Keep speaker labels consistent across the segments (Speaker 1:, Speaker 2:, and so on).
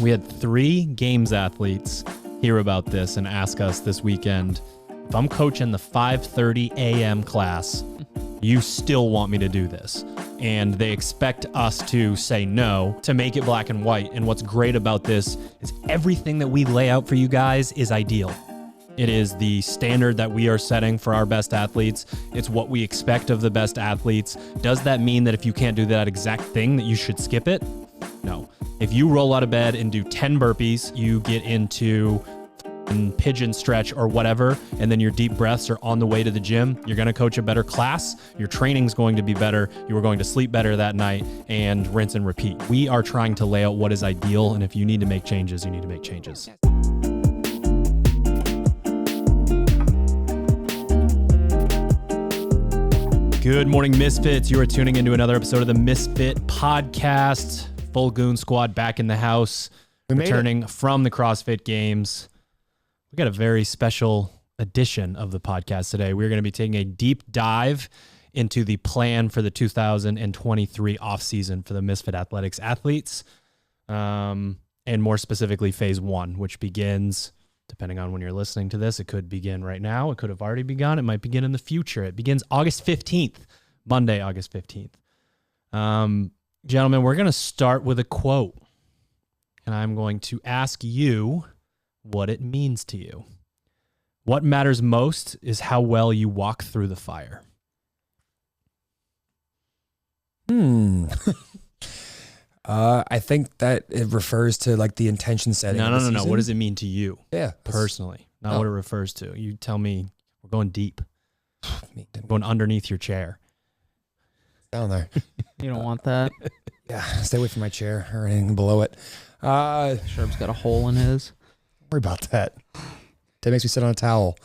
Speaker 1: We had 3 games athletes hear about this and ask us this weekend, if I'm coaching the 5:30 a.m. class, you still want me to do this? And they expect us to say no, to make it black and white. And what's great about this is everything that we lay out for you guys is ideal. It is the standard that we are setting for our best athletes. It's what we expect of the best athletes. Does that mean that if you can't do that exact thing that you should skip it? No. If you roll out of bed and do 10 burpees, you get into pigeon stretch or whatever, and then your deep breaths are on the way to the gym, you're going to coach a better class. Your training's going to be better. You are going to sleep better that night, and rinse and repeat. We are trying to lay out what is ideal, and if you need to make changes, you need to make changes. Good morning, Misfits. You are tuning into another episode of the Misfit Podcast. Full Goon Squad back in the house, returning from the Crossfit Games. We got a very special edition of the podcast today. We're going to be taking a deep dive into the plan for the 2023 offseason for the Misfit Athletics athletes, and more specifically Phase 1, which begins, depending on when you're listening to this, it could begin right now. It could have already begun. It might begin in the future. It begins August 15th, Monday, August 15th. Gentlemen, we're going to start with a quote, and I'm going to ask you what it means to you. What matters most is how well you walk through the fire.
Speaker 2: I think that it refers to like the intention setting.
Speaker 1: No. What does it mean to you?
Speaker 2: Yeah.
Speaker 1: Personally, not what it refers to. You tell me. We're going deep. Going underneath your chair.
Speaker 2: Down there.
Speaker 3: You don't want that.
Speaker 2: Yeah. Stay away from my chair or anything below it.
Speaker 3: Sherb's got a hole in his.
Speaker 2: Don't worry about that. That makes me sit on a towel.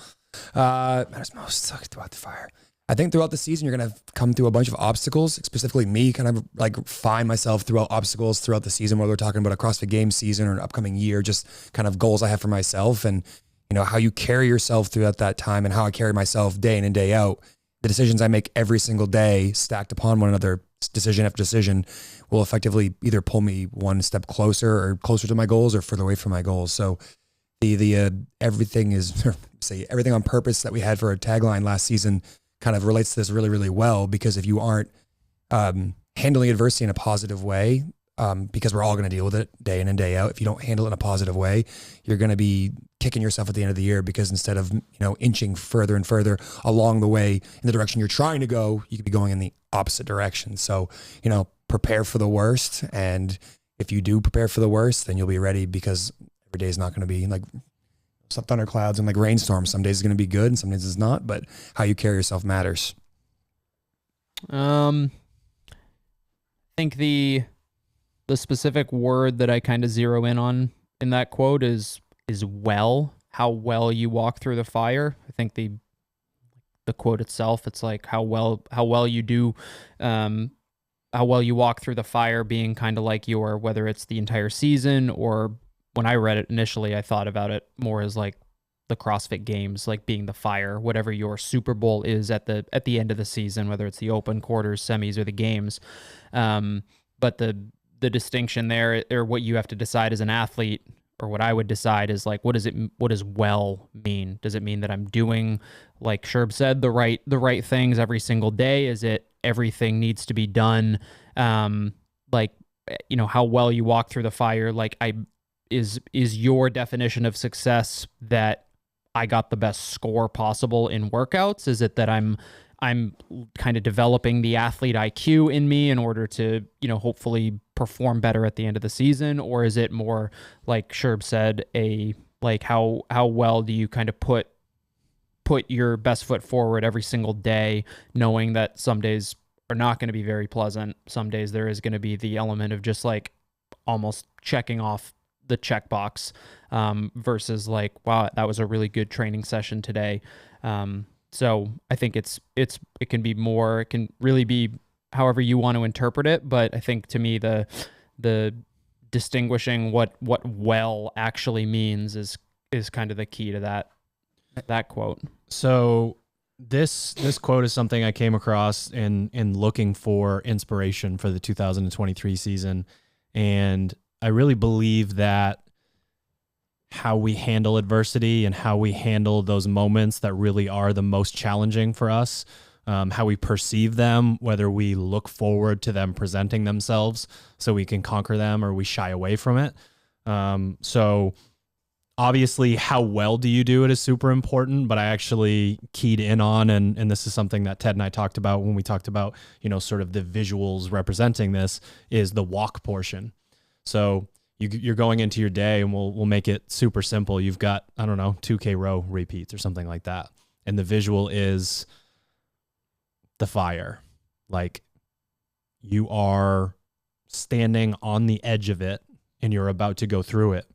Speaker 2: Matters most throughout the fire. I think throughout the season, you're going to come through a bunch of obstacles, specifically me, kind of like find myself throughout obstacles throughout the season, whether we're talking about a CrossFit Games season or an upcoming year, just kind of goals I have for myself and, you know, how you carry yourself throughout that time and how I carry myself day in and day out. The decisions I make every single day stacked upon one another, decision after decision, will effectively either pull me one step closer or closer to my goals or further away from my goals. So the everything is, say everything on purpose that we had for a tagline last season kind of relates to this really, really well, because if you aren't handling adversity in a positive way, because we're all going to deal with it day in and day out, if you don't handle it in a positive way, you're going to be kicking yourself at the end of the year, because instead of, you know, inching further and further along the way in the direction you're trying to go, you could be going in the opposite direction. So, you know, prepare for the worst. And if you do prepare for the worst, then you'll be ready, because every day is not going to be like some thunderclouds and like rainstorms. Some days it's going to be good and some days it's not, but how you carry yourself matters.
Speaker 3: I think the specific word that I kind of zero in on in that quote is well, how well you walk through the fire. I think the quote itself, it's like how well you do, how well you walk through the fire being kind of like your, whether it's the entire season, or when I read it initially, I thought about it more as like the CrossFit Games, like being the fire, whatever your Super Bowl is at the end of the season, whether it's the open, quarters, semis, or the games. But the distinction there, or what you have to decide as an athlete, or what I would decide is like, what does well mean? Does it mean that I'm doing, like Sherb said, the right things every single day? Is it everything needs to be done? Like, you know, how well you walk through the fire, like is your definition of success that I got the best score possible in workouts? Is it that I'm kind of developing the athlete IQ in me in order to, you know, hopefully perform better at the end of the season? Or is it more like Sherb said, like how well do you kind of put your best foot forward every single day, knowing that some days are not going to be very pleasant. Some days there is going to be the element of just like almost checking off the checkbox, versus like, wow, that was a really good training session today. So I think it can be more, it can really be however you want to interpret it. But I think to me, the distinguishing what well actually means is kind of the key to that quote.
Speaker 1: So this quote is something I came across in looking for inspiration for the 2023 season. And I really believe that how we handle adversity and how we handle those moments that really are the most challenging for us, how we perceive them, whether we look forward to them presenting themselves so we can conquer them or we shy away from it. So obviously, how well do you do it is super important, but I actually keyed in on, and this is something that Ted and I talked about when we talked about, sort of the visuals representing this, is the walk portion. So you're going into your day, and we'll make it super simple. You've got, 2K row repeats or something like that. And the visual is the fire. Like, you are standing on the edge of it and you're about to go through it.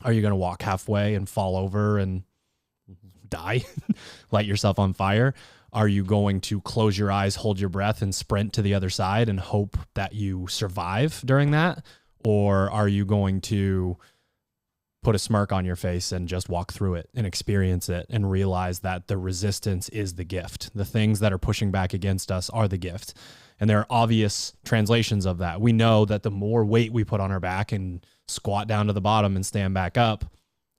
Speaker 1: Are you going to walk halfway and fall over and die, light yourself on fire? Are you going to close your eyes, hold your breath, and sprint to the other side and hope that you survive during that? Or are you going to put a smirk on your face and just walk through it and experience it and realize that the resistance is the gift? The things that are pushing back against us are the gift. And there are obvious translations of that. We know that the more weight we put on our back and squat down to the bottom and stand back up,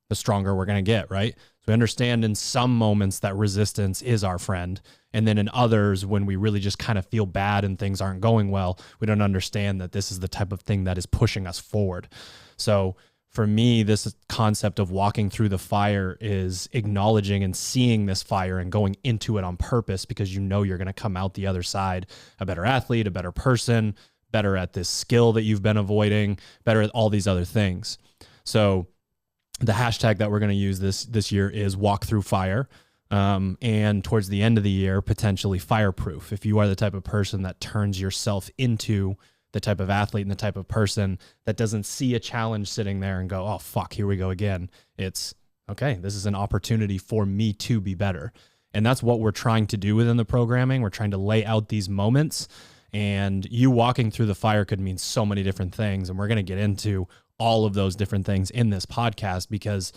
Speaker 1: the stronger we're going to get, right? So we understand in some moments that resistance is our friend. And then in others, when we really just kind of feel bad and things aren't going well, we don't understand that this is the type of thing that is pushing us forward. So for me, this concept of walking through the fire is acknowledging and seeing this fire and going into it on purpose, because you're going to come out the other side a better athlete, a better person, better at this skill that you've been avoiding, better at all these other things. So the hashtag that we're going to use this year is walk through fire. And towards the end of the year, potentially fireproof. If you are the type of person that turns yourself into the type of athlete and the type of person that doesn't see a challenge sitting there and go, oh, fuck, here we go again. It's, okay, this is an opportunity for me to be better. And that's what we're trying to do within the programming. We're trying to lay out these moments, and you walking through the fire could mean so many different things. And we're going to get into all of those different things in this podcast because,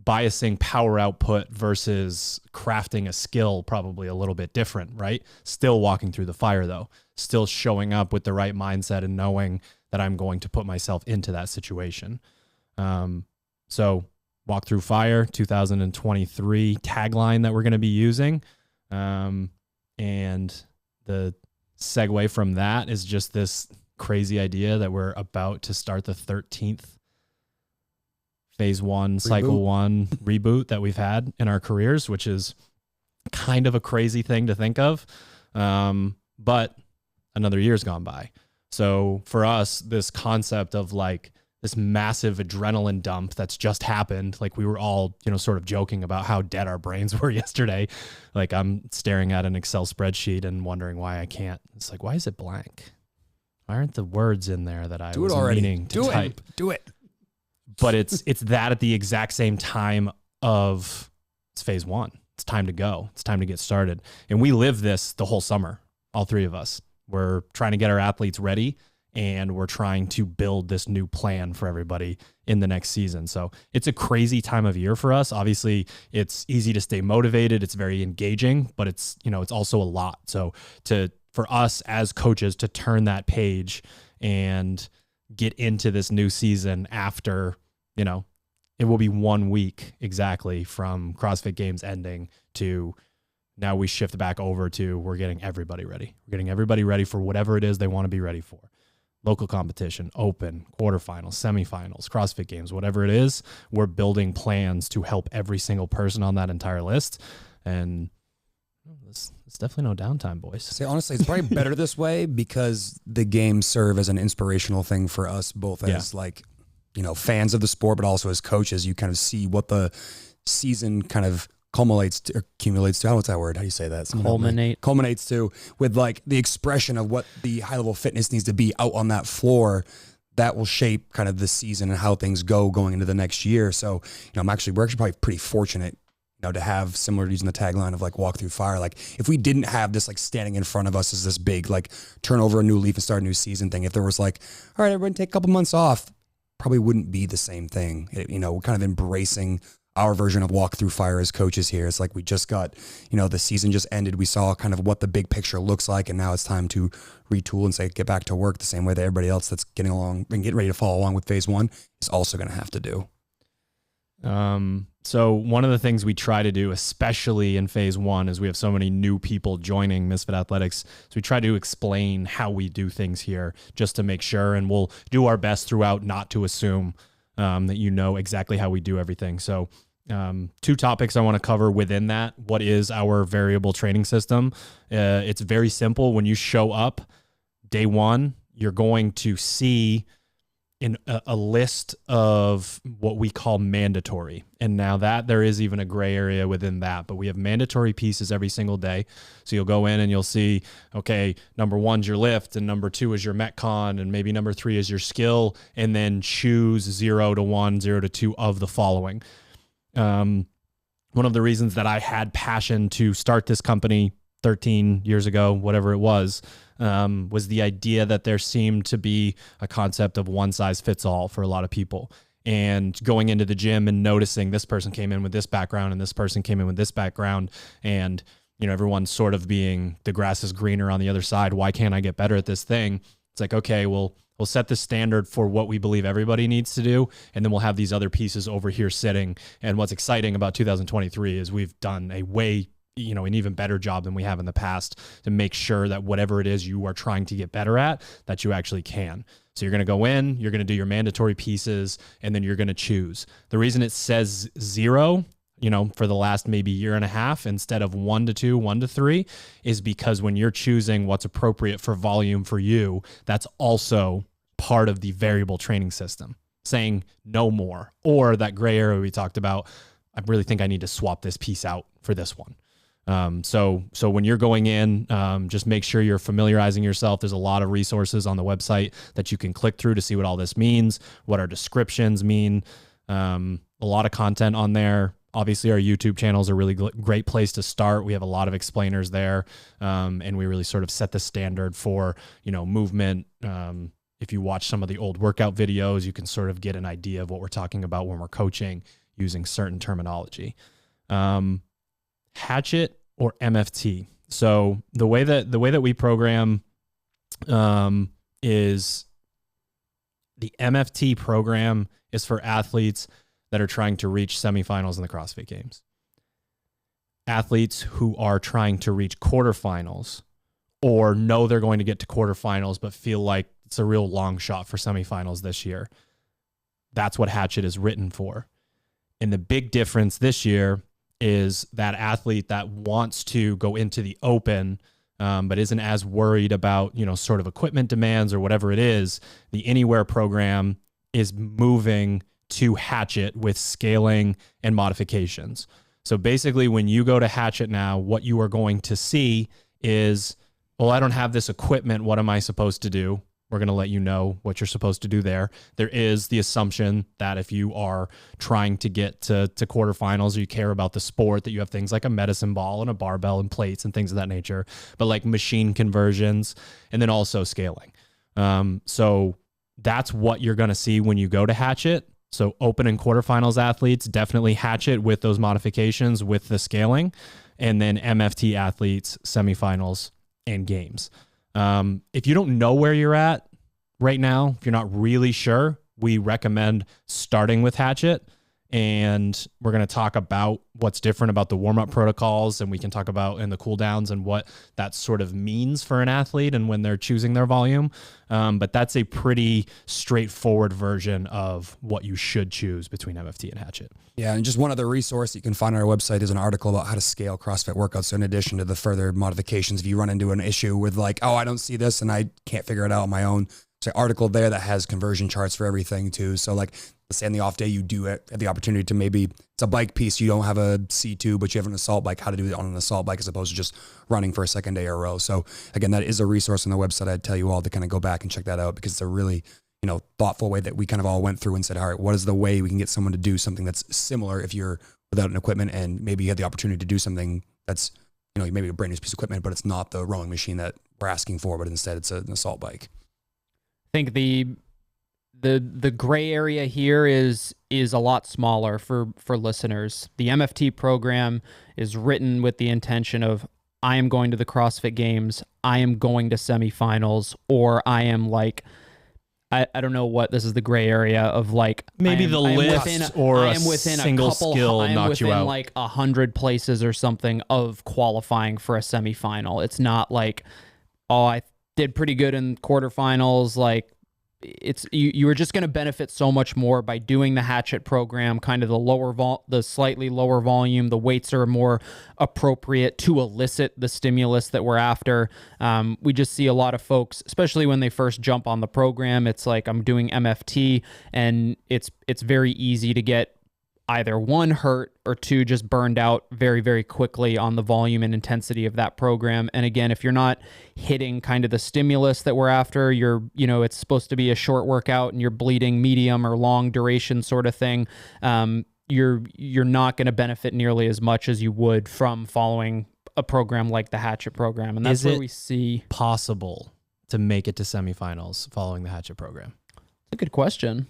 Speaker 1: biasing power output versus crafting a skill, probably a little bit different, right? Still walking through the fire though, still showing up with the right mindset and knowing that I'm going to put myself into that situation. So walk through fire 2023 tagline that we're going to be using. And the segue from that is just this crazy idea that we're about to start the 13th phase 1, cycle 1 reboot that we've had in our careers, which is kind of a crazy thing to think of. But another year's gone by. So for us, this concept of like this massive adrenaline dump that's just happened, like we were all, sort of joking about how dead our brains were yesterday. Like I'm staring at an Excel spreadsheet and wondering why I can't. It's like, why is it blank? Why aren't the words in there that I was meaning to type?
Speaker 2: Do it.
Speaker 1: But it's that at the exact same time of it's phase 1. It's time to go. It's time to get started. And we live this the whole summer, all three of us. We're trying to get our athletes ready, and we're trying to build this new plan for everybody in the next season. So it's a crazy time of year for us. Obviously, it's easy to stay motivated. It's very engaging, but it's, it's also a lot. So for us as coaches to turn that page and get into this new season after, it will be 1 week exactly from CrossFit Games ending to now we shift back over to we're getting everybody ready. We're getting everybody ready for whatever it is they want to be ready for. Local competition, open, quarterfinals, semifinals, CrossFit Games, whatever it is, we're building plans to help every single person on that entire list. And it's definitely no downtime, boys.
Speaker 2: See, honestly, it's probably better this way because the games serve as an inspirational thing for us both as fans of the sport, but also as coaches. You kind of see what the season kind of accumulates to. What's that word? How do you say that? Culminates to, with like the expression of what the high level fitness needs to be out on that floor. That will shape kind of the season and how things go going into the next year. So, we're actually probably pretty fortunate, to have similar using the tagline of like walk through fire. Like if we didn't have this like standing in front of us as this big like turn over a new leaf and start a new season thing, if there was like, all right, everyone take a couple months off, probably wouldn't be the same thing. We're kind of embracing our version of walk through fire as coaches here. It's like we just got, the season just ended. We saw kind of what the big picture looks like, and now it's time to retool and say get back to work the same way that everybody else that's getting along and getting ready to follow along with phase one is also going to have to do.
Speaker 1: So one of the things we try to do, especially in phase one, is we have so many new people joining Misfit Athletics. So we try to explain how we do things here just to make sure, and we'll do our best throughout not to assume that you know exactly how we do everything. So two topics I want to cover within that. What is our variable training system? It's very simple. When you show up day one, you're going to see in a list of what we call mandatory. And now that there is even a gray area within that, but we have mandatory pieces every single day. So you'll go in and you'll see, okay, number one's your lift, and number two is your Metcon, and maybe number three is your skill, and then choose 0 to 1, 0 to 2 of the following. One of the reasons that I had passion to start this company 13 years ago, whatever it was the idea that there seemed to be a concept of one size fits all for a lot of people. And going into the gym and noticing this person came in with this background and this person came in with this background, and everyone's sort of being, the grass is greener on the other side. Why can't I get better at this thing? It's like, okay, we'll set the standard for what we believe everybody needs to do, and then we'll have these other pieces over here sitting. And what's exciting about 2023 is we've done a way an even better job than we have in the past to make sure that whatever it is you are trying to get better at, that you actually can. So you're going to go in, you're going to do your mandatory pieces, and then you're going to choose. The reason it says 0, for the last maybe year and a half, instead of 1 to 2, 1 to 3, is because when you're choosing what's appropriate for volume for you, that's also part of the variable training system, saying no more, or that gray area we talked about. I really think I need to swap this piece out for this one. So when you're going in, just make sure you're familiarizing yourself. There's a lot of resources on the website that you can click through to see what all this means, what our descriptions mean. A lot of content on there. Obviously, our YouTube channel is a really great place to start. We have a lot of explainers there, and we really sort of set the standard for, movement. If you watch some of the old workout videos, you can sort of get an idea of what we're talking about when we're coaching using certain terminology. Hatchet or MFT. So the way that we program is the MFT program is for athletes that are trying to reach semifinals in the CrossFit Games. Athletes who are trying to reach quarterfinals or know they're going to get to quarterfinals but feel like it's a real long shot for semifinals this year. That's what Hatchet is written for. And the big difference this year is that athlete that wants to go into the open, but isn't as worried about, sort of equipment demands or whatever it is. The Anywhere program is moving to Hatchet with scaling and modifications. So basically, when you go to Hatchet now, what you are going to see is, well, I don't have this equipment. What am I supposed to do? We're going to let you know what you're supposed to do there. There is the assumption that if you are trying to get to quarterfinals, or you care about the sport, that you have things like a medicine ball and a barbell and plates and things of that nature, but like machine conversions and then also scaling. So that's what you're going to see when you go to Hatchet. So open and quarterfinals athletes, definitely Hatchet with those modifications with the scaling, and then MFT athletes, semifinals and games. If you don't know where you're at right now, if you're not really sure, we recommend starting with Hatchet, and we're going to talk about what's different about the warm-up protocols, and we can talk about in the cool downs and what that sort of means for an athlete and when they're choosing their volume. But that's a pretty straightforward version of what you should choose between MFT and Hatchet.
Speaker 2: Yeah, and just one other resource you can find on our website is an article about how to scale CrossFit workouts. So in addition to the further modifications, if you run into an issue with like, oh, I don't see this and I can't figure it out on my own, there's an article there that has conversion charts for everything too. So like, let's say on the off day, you do have the opportunity to maybe, it's a bike piece, you don't have a C2, but you have an assault bike, how to do it on an assault bike as opposed to just running for a second day or a row. So again, that is a resource on the website. I'd tell you all to kind of go back and check that out because it's a really, thoughtful way that we kind of all went through and said, all right, what is the way we can get someone to do something that's similar if you're without an equipment, and maybe you have the opportunity to do something that's, maybe a brand new piece of equipment, but it's not the rowing machine that we're asking for, but instead it's an assault bike.
Speaker 3: I think the gray area here is is a lot smaller for listeners. The Mft program is written with the intention of, I am going to the CrossFit Games, I am going to semifinals, or I am like, I don't know what, this is the gray area of like,
Speaker 1: maybe the lift or a single skill knocked you out.
Speaker 3: Like 100 places or something of qualifying for a semifinal. It's not like, oh, I did pretty good in quarterfinals. Like, it's you are just going to benefit so much more by doing the Hatchet program, kind of the slightly lower volume. The weights are more appropriate to elicit the stimulus that we're after. We just see a lot of folks, especially when they first jump on the program, it's like, I'm doing MFT, and it's very easy to get either one, hurt, or two, just burned out very, very quickly on the volume and intensity of that program. And again, if you're not hitting kind of the stimulus that we're after, it's supposed to be a short workout and you're bleeding medium or long duration sort of thing, you're not going to benefit nearly as much as you would from following a program like the Hatchet program. And that's where we see
Speaker 1: possible to make it to semifinals following the Hatchet program.
Speaker 3: It's a good question.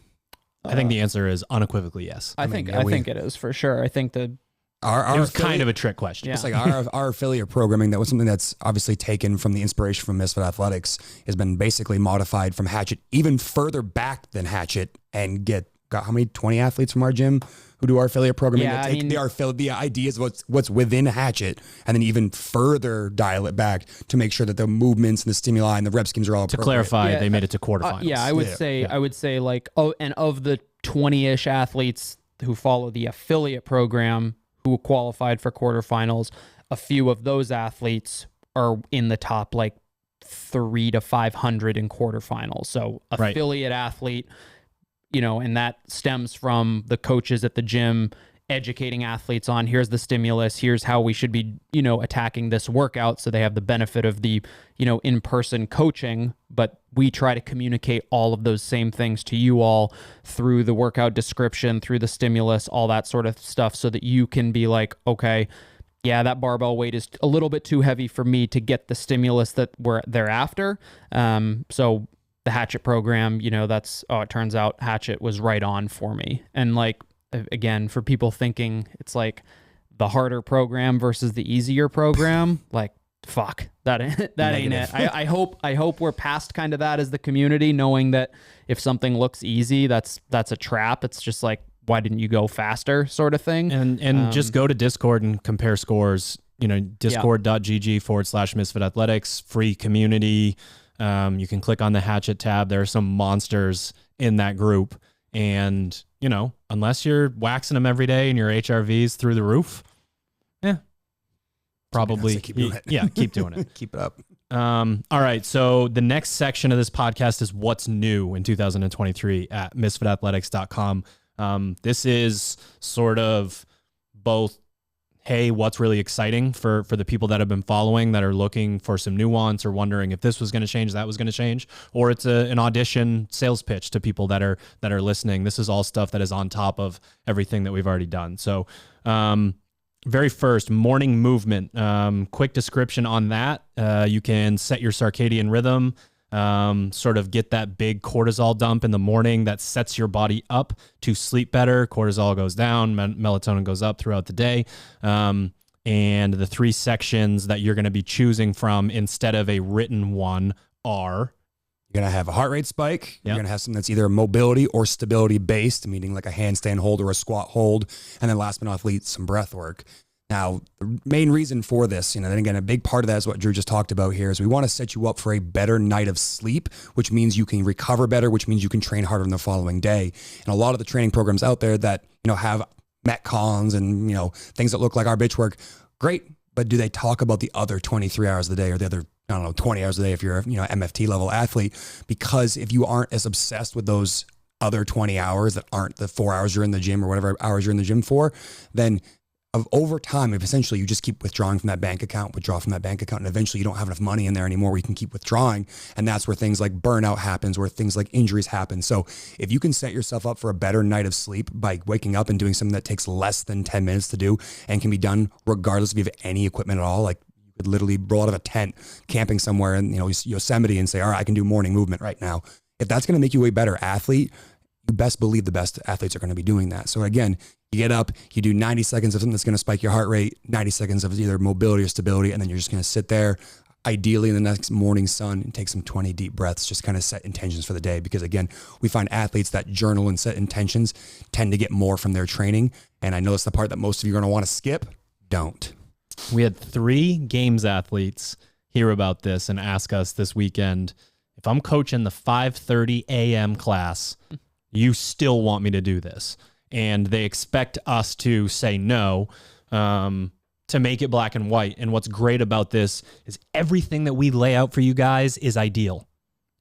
Speaker 1: I think the answer is unequivocally yes.
Speaker 3: I think it is for sure. I think that
Speaker 2: it
Speaker 1: was kind of a trick question.
Speaker 3: Yeah.
Speaker 2: It's like our affiliate programming, that was something that's obviously taken from the inspiration from Misfit Athletics, has been basically modified from Hatchet even further back than Hatchet, and got how many 20 athletes from our gym who do our affiliate programming.
Speaker 3: Yeah,
Speaker 2: the ideas of what's within Hatchet, and then even further dial it back to make sure that the movements and the stimuli and the rep schemes are all
Speaker 1: to
Speaker 2: appropriate.
Speaker 1: clarify. They made it to quarterfinals.
Speaker 3: I would say like, and of the 20-ish athletes who follow the affiliate program who qualified for quarterfinals, a few of those athletes are in the top like 300 to 500 in quarterfinals. So affiliate athlete, and that stems from the coaches at the gym educating athletes on, here's the stimulus, here's how we should be, attacking this workout. So they have the benefit of the, in-person coaching, but we try to communicate all of those same things to you all through the workout description, through the stimulus, all that sort of stuff, so that you can be like, okay, yeah, that barbell weight is a little bit too heavy for me to get the stimulus that we're thereafter. So the Hatchet program, it turns out Hatchet was right on for me. And like, again, for people thinking it's like the harder program versus the easier program, like, fuck, that ain't it. I hope we're past kind of that as the community, knowing that if something looks easy, that's a trap. It's just like, why didn't you go faster sort of thing?
Speaker 1: And just go to Discord and compare scores, discord.gg/Misfit Athletics, free community. You can click on the Hatchet tab. There are some monsters in that group. And, unless you're waxing them every day and your HRV's through the roof, probably.
Speaker 2: Keep doing it.
Speaker 1: Yeah, keep doing it.
Speaker 2: Keep it up.
Speaker 1: All right. So the next section of this podcast is what's new in 2023 at misfitathletics.com. This is sort of both, hey, what's really exciting for the people that have been following, that are looking for some nuance or wondering if this was going to change, that was going to change, or it's an audition sales pitch to people that are listening. This is all stuff that is on top of everything that we've already done. So, very first, morning movement. Quick description on that. You can set your circadian rhythm, sort of get that big cortisol dump in the morning that sets your body up to sleep better. Cortisol goes down, melatonin goes up throughout the day. And the three sections that you're going to be choosing from instead of a written one are...
Speaker 2: You're going to have a heart rate spike. You're going to have something that's either mobility or stability based, meaning like a handstand hold or a squat hold. And then last but not least, some breath work. Now, the main reason for this, then again, a big part of that is what Drew just talked about here, is we want to set you up for a better night of sleep, which means you can recover better, which means you can train harder in the following day. And a lot of the training programs out there that, have Metcons and, things that look like our bitch work, great. But do they talk about the other 23 hours of the day, or the other, 20 hours a day if you're a, MFT level athlete? Because if you aren't as obsessed with those other 20 hours that aren't the 4 hours you're in the gym or whatever hours you're in the gym for, then over time, if essentially you just keep withdrawing from that bank account, and eventually you don't have enough money in there anymore where you can keep withdrawing. And that's where things like burnout happens, where things like injuries happen. So if you can set yourself up for a better night of sleep by waking up and doing something that takes less than 10 minutes to do and can be done regardless if you have any equipment at all, like you could literally roll out of a tent camping somewhere in Yosemite and say, all right, I can do morning movement right now. If that's going to make you a better athlete, you best believe the best athletes are going to be doing that. So again, you get up, you do 90 seconds of something that's going to spike your heart rate, 90 seconds of either mobility or stability, and then you're just going to sit there, ideally in the next morning sun, and take some 20 deep breaths, just kind of set intentions for the day. Because again, we find athletes that journal and set intentions tend to get more from their training. And I know it's the part that most of you are going to want to skip. Don't.
Speaker 1: We had 3 games athletes hear about this and ask us this weekend, if I'm coaching the 5:30 a.m. class, you still want me to do this? And they expect us to say no, to make it black and white. And what's great about this is everything that we lay out for you guys is ideal.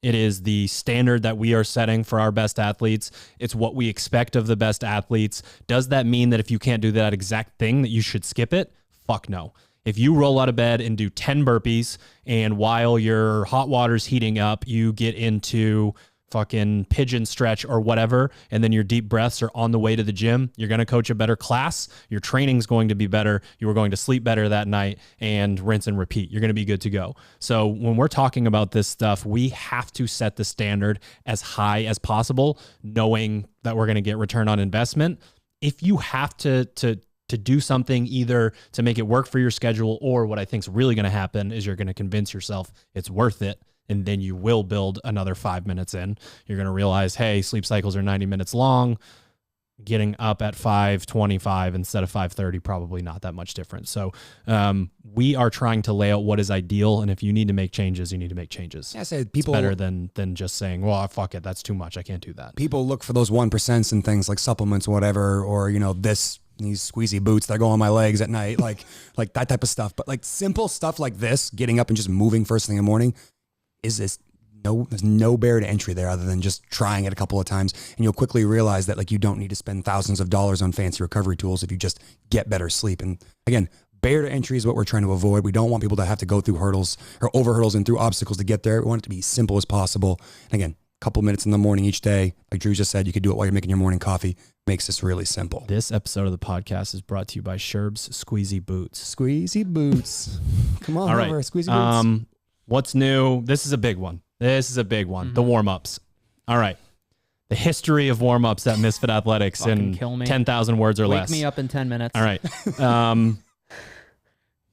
Speaker 1: It is the standard that we are setting for our best athletes. It's what we expect of the best athletes. Does that mean that if you can't do that exact thing that you should skip it? Fuck no. If you roll out of bed and do 10 burpees, and while your hot water's heating up, you get into fucking pigeon stretch or whatever, and then your deep breaths are on the way to the gym, you're going to coach a better class. Your training's going to be better. You are going to sleep better that night, and rinse and repeat. You're going to be good to go. So when we're talking about this stuff, we have to set the standard as high as possible, knowing that we're going to get return on investment. If you have to do something either to make it work for your schedule, or what I think is really going to happen is you're going to convince yourself it's worth it. And then you will build another 5 minutes in. You're going to realize, hey, sleep cycles are 90 minutes long. Getting up at 5:25 instead of 5:30, probably not that much different. So we are trying to lay out what is ideal. And if you need to make changes, you need to make changes.
Speaker 2: Yeah, I say people,
Speaker 1: it's better than just saying, well, fuck it, that's too much, I can't do that.
Speaker 2: People look for those 1% and things like supplements or whatever, or, you know, these squeezy boots that go on my legs at night, like that type of stuff. But like simple stuff like this, getting up and just moving first thing in the morning, there's no barrier to entry there other than just trying it a couple of times. And you'll quickly realize that like you don't need to spend thousands of dollars on fancy recovery tools if you just get better sleep. And again, barrier to entry is what we're trying to avoid. We don't want people to have to go through hurdles or over hurdles and through obstacles to get there. We want it to be simple as possible. And again, a couple minutes in the morning each day, like Drew just said, you could do it while you're making your morning coffee. Makes this really simple.
Speaker 1: This episode of the podcast is brought to you by Sherb's Squeezy Boots.
Speaker 2: Squeezy boots. Come on,
Speaker 1: all right.
Speaker 2: over, squeezy boots.
Speaker 1: What's new? This is a big one. The warm-ups. All right. The history of warm-ups at Misfit Athletics in 10,000 words or less.
Speaker 3: Wake me up in 10 minutes.
Speaker 1: All right.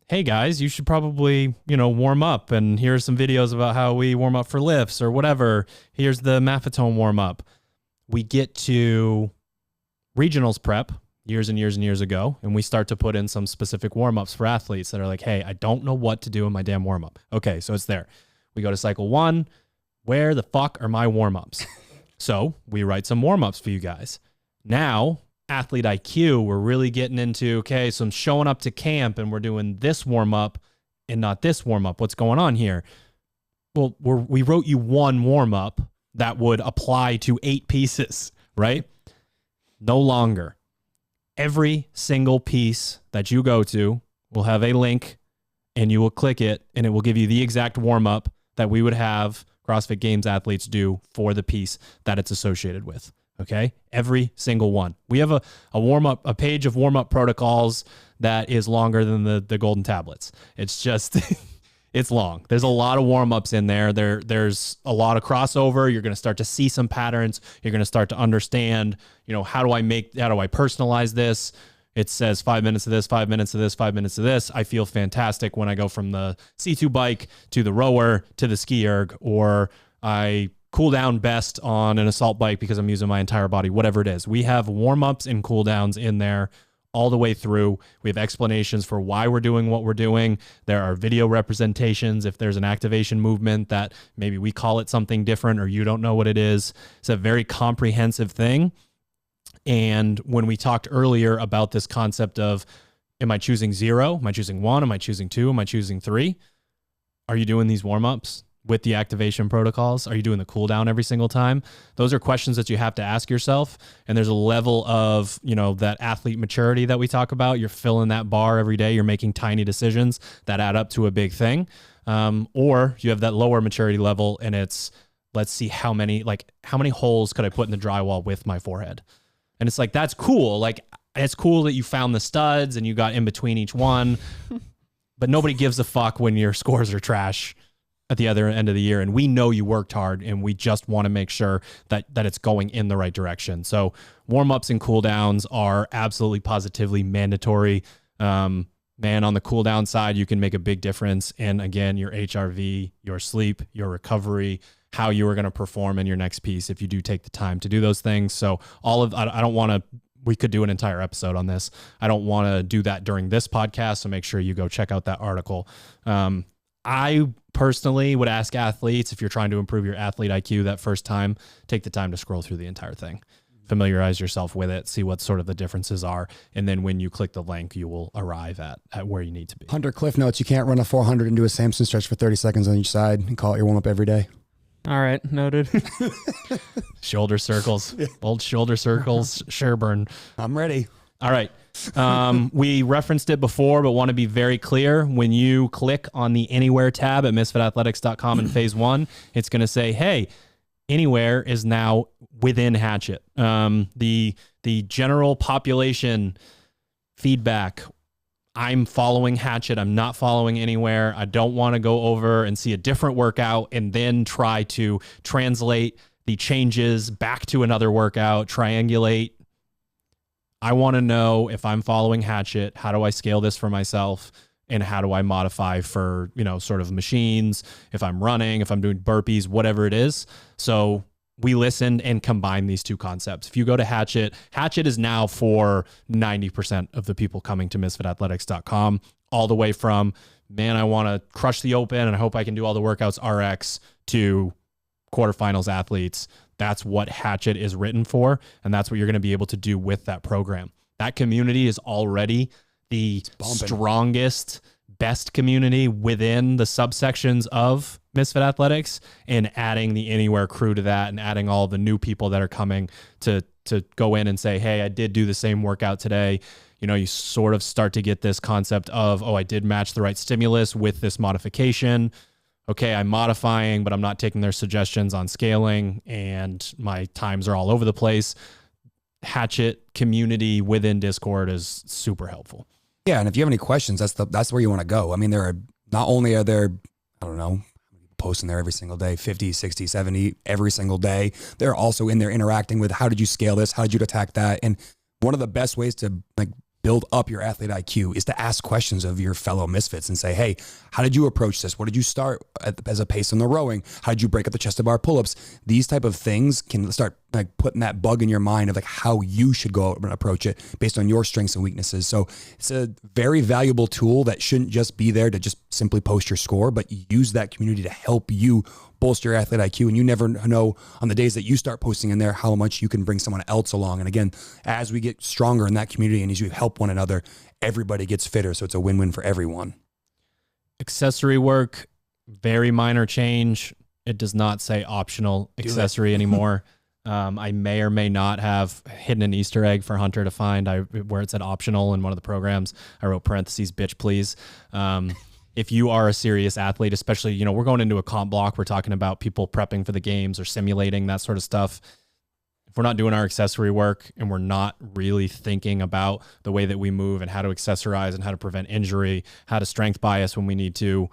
Speaker 1: Hey guys, you should probably, warm up, and here's some videos about how we warm up for lifts or whatever. Here's the Maffetone warm-up. We get to regionals prep years and years and years ago, and we start to put in some specific warm-ups for athletes that are like, hey, I don't know what to do in my damn warm-up. Okay, so it's there. We go to cycle 1. Where the fuck are my warm-ups? So we write some warm-ups for you guys. Now, athlete IQ, we're really getting into, okay, so I'm showing up to camp and we're doing this warm-up and not this warm-up. What's going on here? Well, we wrote you one warm-up that would apply to 8 pieces, right? No longer. Every single piece that you go to will have a link, and you will click it, and it will give you the exact warm-up that we would have CrossFit Games athletes do for the piece that it's associated with. Okay? Every single one. We have a page of warm-up protocols that is longer than the golden tablets. It's just it's long. There's a lot of warm-ups in there. There's a lot of crossover. You're going to start to see some patterns. You're going to start to understand, how do I personalize this? It says 5 minutes of this, 5 minutes of this, 5 minutes of this. I feel fantastic when I go from the C2 bike to the rower to the ski erg, or I cool down best on an assault bike because I'm using my entire body, whatever it is. We have warm-ups and cool downs in there all the way through. We have explanations for why we're doing what we're doing. There are video representations if there's an activation movement that maybe we call it something different or you don't know what it is. It's a very comprehensive thing. And when we talked earlier about this concept of, am I choosing 0? Am I choosing 1? Am I choosing 2? Am I choosing 3? Are you doing these warm-ups with the activation protocols? Are you doing the cool down every single time? Those are questions that you have to ask yourself. And there's a level of, that athlete maturity that we talk about. You're filling that bar every day. You're making tiny decisions that add up to a big thing. Or you have that lower maturity level, and it's, let's see how many holes could I put in the drywall with my forehead? And it's like, that's cool. Like, it's cool that you found the studs and you got in between each one, but nobody gives a fuck when your scores are trash at the other end of the year, and we know you worked hard, and we just want to make sure that it's going in the right direction. So warm-ups and cool-downs are absolutely positively mandatory. Man, on the cool-down side, you can make a big difference in, again, your HRV, your sleep, your recovery, how you are going to perform in your next piece if you do take the time to do those things. So I don't want to, we could do an entire episode on this. I don't want to do that during this podcast, so make sure you go check out that article. I personally would ask athletes, if you're trying to improve your athlete IQ that first time, take the time to scroll through the entire thing. Familiarize yourself with it, see what sort of the differences are, and then when you click the link, you will arrive at where you need to be.
Speaker 2: 100 cliff notes. You can't run a 400 and do a Samson stretch for 30 seconds on each side and call it your warm-up every day.
Speaker 3: All right, noted.
Speaker 1: Shoulder circles, old shoulder circles, Sherburne.
Speaker 2: I'm ready.
Speaker 1: All right. We referenced it before, but want to be very clear. When you click on the Anywhere tab at misfitathletics.com in phase 1, it's going to say, hey, Anywhere is now within Hatchet. The general population feedback, I'm following Hatchet, I'm not following Anywhere. I don't want to go over and see a different workout and then try to translate the changes back to another workout, triangulate. I want to know if I'm following Hatchet, how do I scale this for myself? And how do I modify for, sort of machines, if I'm running, if I'm doing burpees, whatever it is. So we listened and combined these two concepts. If you go to Hatchet, Hatchet is now for 90% of the people coming to misfitathletics.com, all the way from, man, I want to crush the open and I hope I can do all the workouts RX, to quarterfinals athletes. That's what Hatchet is written for, and that's what you're going to be able to do with that program. That community is already the strongest, best community within the subsections of Misfit Athletics, and adding the Anywhere crew to that and adding all the new people that are coming to go in and say, hey, I did do the same workout today. You sort of start to get this concept of, oh, I did match the right stimulus with this modification. Okay, I'm modifying, but I'm not taking their suggestions on scaling, and my times are all over the place. Hatchet community within Discord is super helpful.
Speaker 2: Yeah, and if you have any questions, that's where you want to go. I mean, not only are there, I don't know, posting there every single day, 50, 60, 70 every single day. They're also in there interacting with, how did you scale this? How did you attack that? And one of the best ways to build up your athlete IQ is to ask questions of your fellow misfits and say, hey, how did you approach this? What did you start as a pace in the rowing? How did you break up the chest to bar pull-ups? These type of things can start putting that bug in your mind of how you should go and approach it based on your strengths and weaknesses. So it's a very valuable tool that shouldn't just be there to just simply post your score, but use that community to help you bolster your athlete IQ. And you never know on the days that you start posting in there how much you can bring someone else along. And again, as we get stronger in that community and as you help one another, everybody gets fitter. So it's a win-win for everyone.
Speaker 1: Accessory work, very minor change. It does not say optional accessory anymore. I may or may not have hidden an Easter egg for Hunter to find where it said optional in one of the programs. I wrote parentheses, bitch, please. If you are a serious athlete, especially, we're going into a comp block, we're talking about people prepping for the games or simulating that sort of stuff. If we're not doing our accessory work and we're not really thinking about the way that we move and how to accessorize and how to prevent injury, how to strength bias when we need to,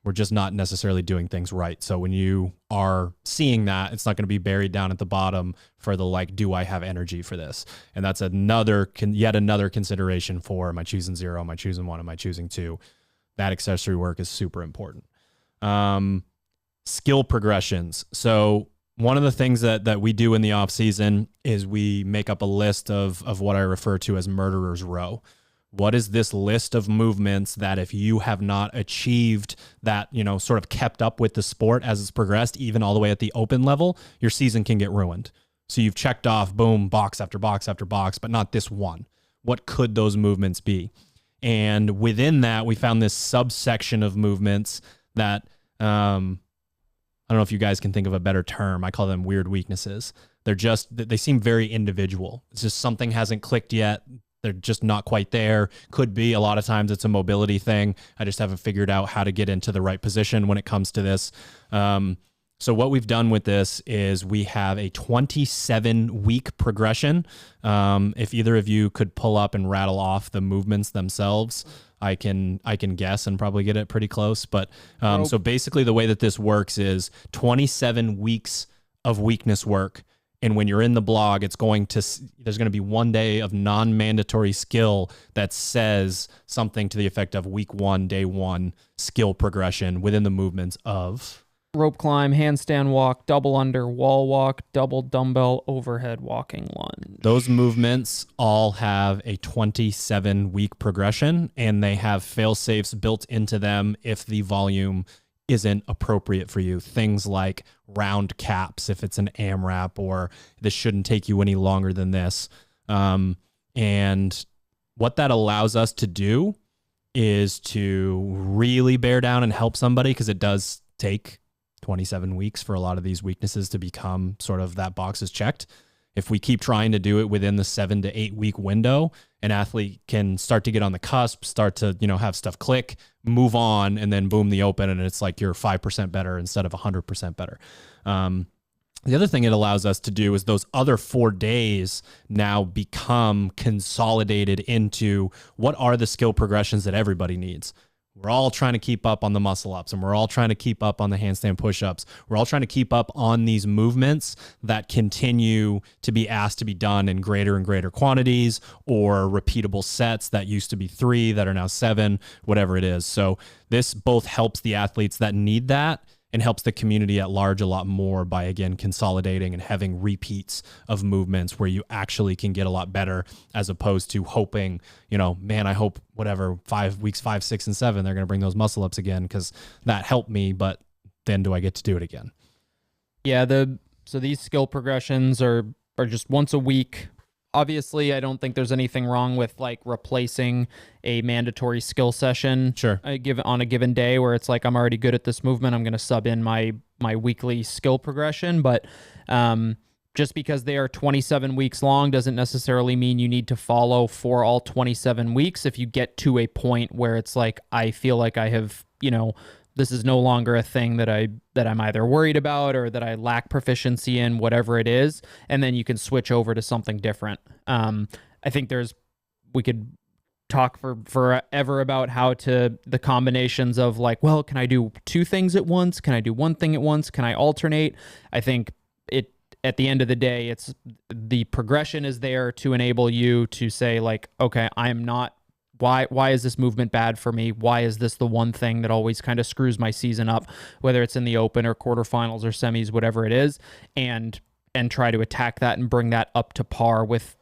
Speaker 1: we're just not necessarily doing things right. So when you are seeing that, it's not going to be buried down at the bottom for the do I have energy for this? And that's yet another consideration for, am I choosing 0? Am I choosing 1? Am I choosing 2? That accessory work is super important. Skill progressions. So one of the things that we do in the off season is we make up a list of what I refer to as murderer's row. What is this list of movements that if you have not achieved that, sort of kept up with the sport as it's progressed, even all the way at the open level, your season can get ruined. So you've checked off, boom, box after box after box, but not this one. What could those movements be? And within that, we found this subsection of movements that, I don't know if you guys can think of a better term. I call them weird weaknesses. They seem very individual. It's just something hasn't clicked yet. They're just not quite there. Could be, a lot of times it's a mobility thing. I just haven't figured out how to get into the right position when it comes to this. So what we've done with this is we have a 27-week progression. If either of you could pull up and rattle off the movements themselves, I can guess and probably get it pretty close. But so basically the way that this works is 27 weeks of weakness work. And when you're in the blog, there's going to be 1 day of non-mandatory skill that says something to the effect of week 1, day 1 skill progression within the movements of
Speaker 3: rope climb, handstand walk, double under, wall walk, double dumbbell, overhead walking lunge.
Speaker 1: Those movements all have a 27-week progression, and they have fail-safes built into them if the volume isn't appropriate for you. Things like round caps, if it's an AMRAP, or this shouldn't take you any longer than this. And what that allows us to do is to really bear down and help somebody, because it does take 27 weeks for a lot of these weaknesses to become sort of that box is checked. If we keep trying to do it within the 7 to 8 week window, an athlete can start to get on the cusp, start to, have stuff click, move on, and then boom, the open, and it's like you're 5% better instead of 100% better. The other thing it allows us to do is those other 4 days now become consolidated into what are the skill progressions that everybody needs. We're all trying to keep up on the muscle ups, and we're all trying to keep up on the handstand push-ups. We're all trying to keep up on these movements that continue to be asked to be done in greater and greater quantities, or repeatable sets that used to be 3 that are now 7, whatever it is. So this both helps the athletes that need that and helps the community at large a lot more by, again, consolidating and having repeats of movements where you actually can get a lot better, as opposed to hoping, I hope whatever, 5 weeks, 5, 6, and 7, they're going to bring those muscle ups again because that helped me, but then do I get to do it again?
Speaker 3: Yeah, so these skill progressions are just once a week. Obviously, I don't think there's anything wrong with like replacing a mandatory skill session on a given day where it's like, I'm already good at this movement, I'm going to sub in my weekly skill progression. But just because they are 27 weeks long doesn't necessarily mean you need to follow for all 27 weeks. If you get to a point where it's like, I feel like I have, this is no longer a thing that I'm either worried about or that I lack proficiency in, whatever it is, and then you can switch over to something different. I think we could talk for forever about the combinations of like, well, can I do 2 things at once? Can I do 1 thing at once? Can I alternate? I think at the end of the day, it's the progression is there to enable you to say like, okay, I'm not. Why is this movement bad for me? Why is this the one thing that always kind of screws my season up, whether it's in the open or quarterfinals or semis, whatever it is, and try to attack that and bring that up to par with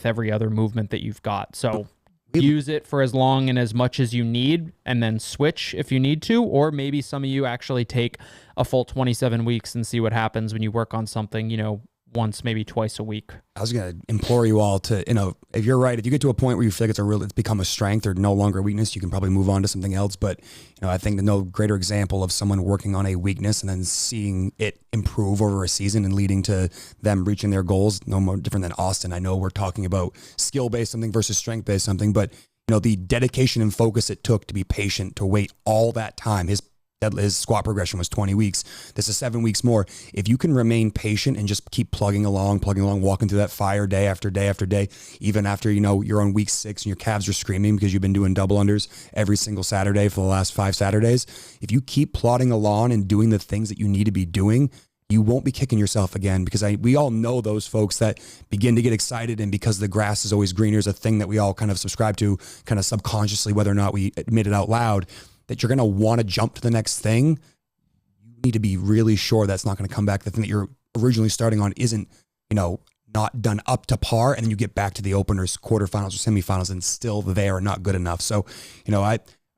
Speaker 3: every other movement that you've got. So use it for as long and as much as you need, and then switch if you need to, or maybe some of you actually take a full 27 weeks and see what happens when you work on something, once, maybe twice a week. I
Speaker 2: was going to implore you all to, if you're right, if you get to a point where you feel like it's become a strength or no longer a weakness, you can probably move on to something else. But, I think no greater example of someone working on a weakness and then seeing it improve over a season and leading to them reaching their goals, no more different than Austin. I know we're talking about skill-based something versus strength-based something, but, the dedication and focus it took to be patient, to wait all that time. His squat progression was 20 weeks. This is 7 weeks more. If you can remain patient and just keep plugging along, walking through that fire day after day after day, even after, you're on week 6 and your calves are screaming because you've been doing double unders every single Saturday for the last 5 Saturdays. If you keep plodding along and doing the things that you need to be doing, you won't be kicking yourself again, because we all know those folks that begin to get excited, and because the grass is always greener is a thing that we all kind of subscribe to, kind of subconsciously, whether or not we admit it out loud, that you're going to want to jump to the next thing. You need to be really sure that's not going to come back. The thing that you're originally starting on isn't, not done up to par, and then you get back to the openers, quarterfinals, or semifinals, and still there and not good enough. So,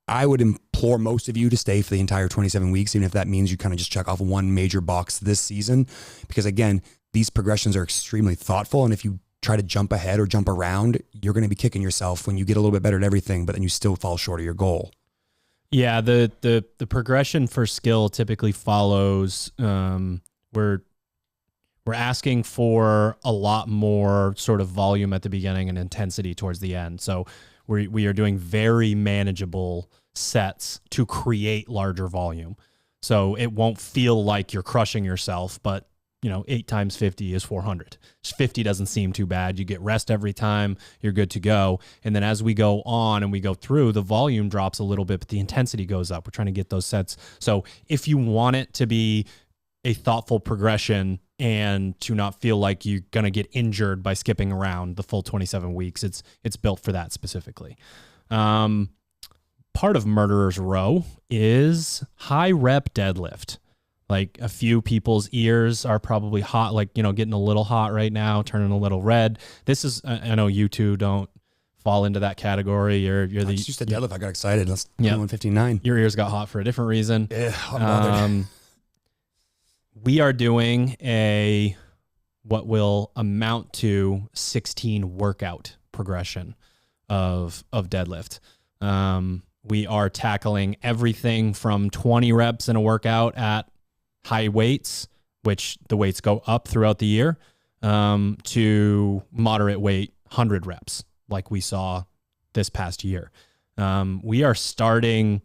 Speaker 2: I would implore most of you to stay for the entire 27 weeks, even if that means you kind of just check off one major box this season, because again, these progressions are extremely thoughtful. And if you try to jump ahead or jump around, you're going to be kicking yourself when you get a little bit better at everything, but then you still fall short of your goal.
Speaker 1: Yeah, the progression for skill typically follows. We're asking for a lot more sort of volume at the beginning and intensity towards the end. So we are doing very manageable sets to create larger volume. So it won't feel like you're crushing yourself, but 8 times 50 is 400. 50 doesn't seem too bad. You get rest every time, you're good to go. And then as we go on and we go through, the volume drops a little bit, but the intensity goes up. We're trying to get those sets. So if you want it to be a thoughtful progression and to not feel like you're going to get injured by skipping around the full 27 weeks, it's built for that specifically. Part of Murderer's Row is high rep deadlift. Like a few people's ears are probably hot, like, getting a little hot right now, turning a little red. This is, I know you two don't fall into that category. You're the
Speaker 2: used to deadlift. I got excited. That's 159.
Speaker 1: Your ears got hot for a different reason.
Speaker 2: Yeah, I'm bothered.
Speaker 1: We are doing what will amount to 16 workout progression of deadlift. We are tackling everything from 20 reps in a workout at high weights, which the weights go up throughout the year, to moderate weight 100 reps, like we saw this past year. We are starting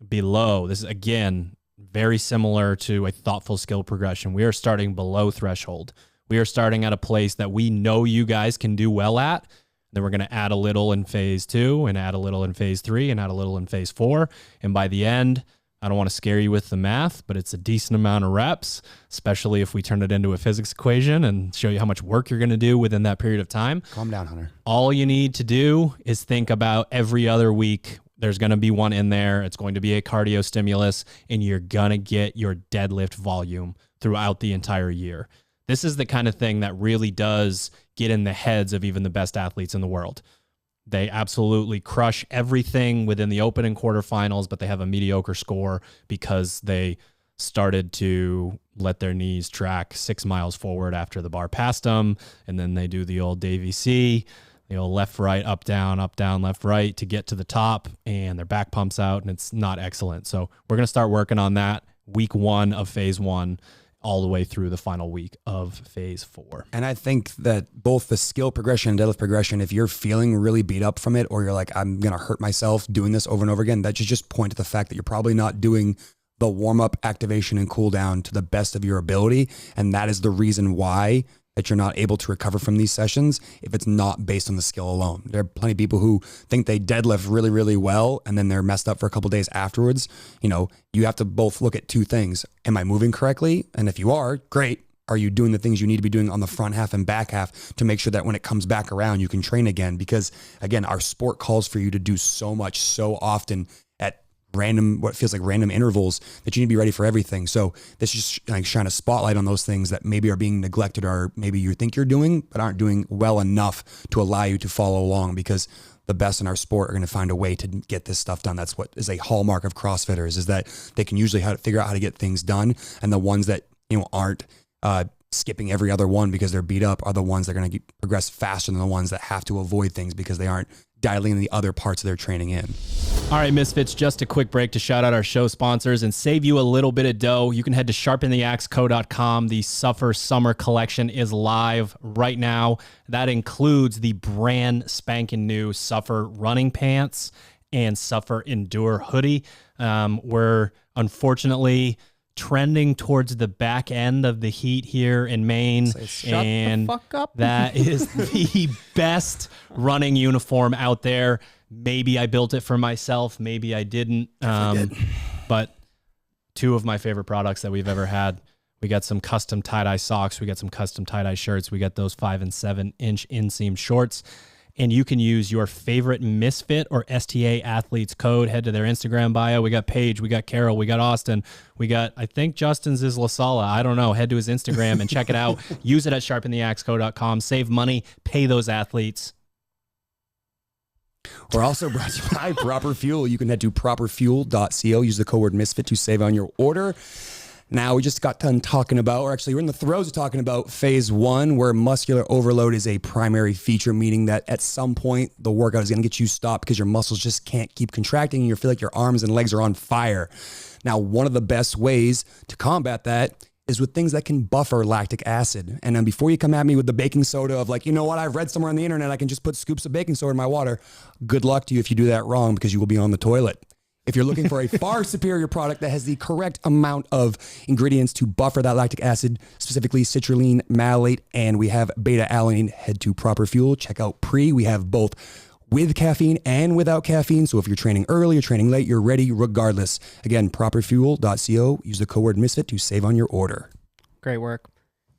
Speaker 1: below. This is, again, very similar to a thoughtful skill progression. We are starting below threshold. We are starting at a place that we know you guys can do well at. Then we're going to add a little in phase 2 and add a little in phase 3 and add a little in phase 4. And by the end, I don't want to scare you with the math, but it's a decent amount of reps, especially if we turn it into a physics equation and show you how much work you're going to do within that period of time.
Speaker 2: Calm down, Hunter.
Speaker 1: All you need to do is think about every other week. There's going to be one in there. It's going to be a cardio stimulus, and you're going to get your deadlift volume throughout the entire year. This is the kind of thing that really does get in the heads of even the best athletes in the world. They absolutely crush everything within the open and quarterfinals, but they have a mediocre score because they started to let their knees track 6 miles forward after the bar passed them. And then they do the old Davy C, the old left, right, up, down, left, right to get to the top, and their back pumps out, and it's not excellent. So we're going to start working on that week 1 of phase 1. All the way through the final week of phase 4.
Speaker 2: And I think that both the skill progression and deadlift progression, if you're feeling really beat up from it, or you're like, I'm going to hurt myself doing this over and over again, that should just point to the fact that you're probably not doing the warm-up, activation, and cool down to the best of your ability. And that is the reason why that you're not able to recover from these sessions if it's not based on the skill alone. There are plenty of people who think they deadlift really, really well, and then they're messed up for a couple of days afterwards. You have to both look at two things. Am I moving correctly? And if you are, great. Are you doing the things you need to be doing on the front half and back half to make sure that when it comes back around, you can train again? Because again, our sport calls for you to do so much, so often at what feels like random intervals that you need to be ready for everything. So this is just like shine a spotlight on those things that maybe are being neglected, or maybe you think you're doing, but aren't doing well enough to allow you to follow along, because the best in our sport are going to find a way to get this stuff done. That's what is a hallmark of CrossFitters, is that they can usually figure out how to get things done. And the ones that, aren't skipping every other one because they're beat up are the ones that are going to progress faster than the ones that have to avoid things because they aren't dialing in the other parts of their training in.
Speaker 1: All right, Misfits, just a quick break to shout out our show sponsors and save you a little bit of dough. You can head to sharpentheaxeco.com. The Suffer Summer Collection is live right now. That includes the brand spanking new Suffer running pants and Suffer Endure hoodie. We're unfortunately trending towards the back end of the heat here in Maine.
Speaker 3: Shut the fuck up.
Speaker 1: That is the best running uniform out there. Maybe I built it for myself. Maybe I didn't. But two of my favorite products that we've ever had. We got some custom tie-dye socks. We got some custom tie-dye shirts. We got those 5 and 7-inch inseam shorts. And you can use your favorite Misfit or STA athletes code. Head to their Instagram bio. We got Paige, we got Carol, we got Austin, we got, I think Justin's is LaSala. I don't know. Head to his Instagram and check it out. Use it at sharpentheaxeco.com. Save money, pay those athletes.
Speaker 2: We're also brought to you by Proper Fuel. You can head to properfuel.co. Use the code word Misfit to save on your order. Now, we just got done talking about, or actually we're in the throes of talking about phase 1, where muscular overload is a primary feature, meaning that at some point the workout is going to get you stopped because your muscles just can't keep contracting and you feel like your arms and legs are on fire. Now, one of the best ways to combat that is with things that can buffer lactic acid. And then before you come at me with the baking soda of like, I've read somewhere on the internet I can just put scoops of baking soda in my water. Good luck to you if you do that wrong, because you will be on the toilet. If you're looking for a far superior product that has the correct amount of ingredients to buffer that lactic acid, specifically citrulline, malate, and we have beta-alanine, head to Proper Fuel. Check out Pre. We have both with caffeine and without caffeine. So if you're training early or training late, you're ready regardless. Again, properfuel.co. Use the code word Misfit to save on your order.
Speaker 3: Great work.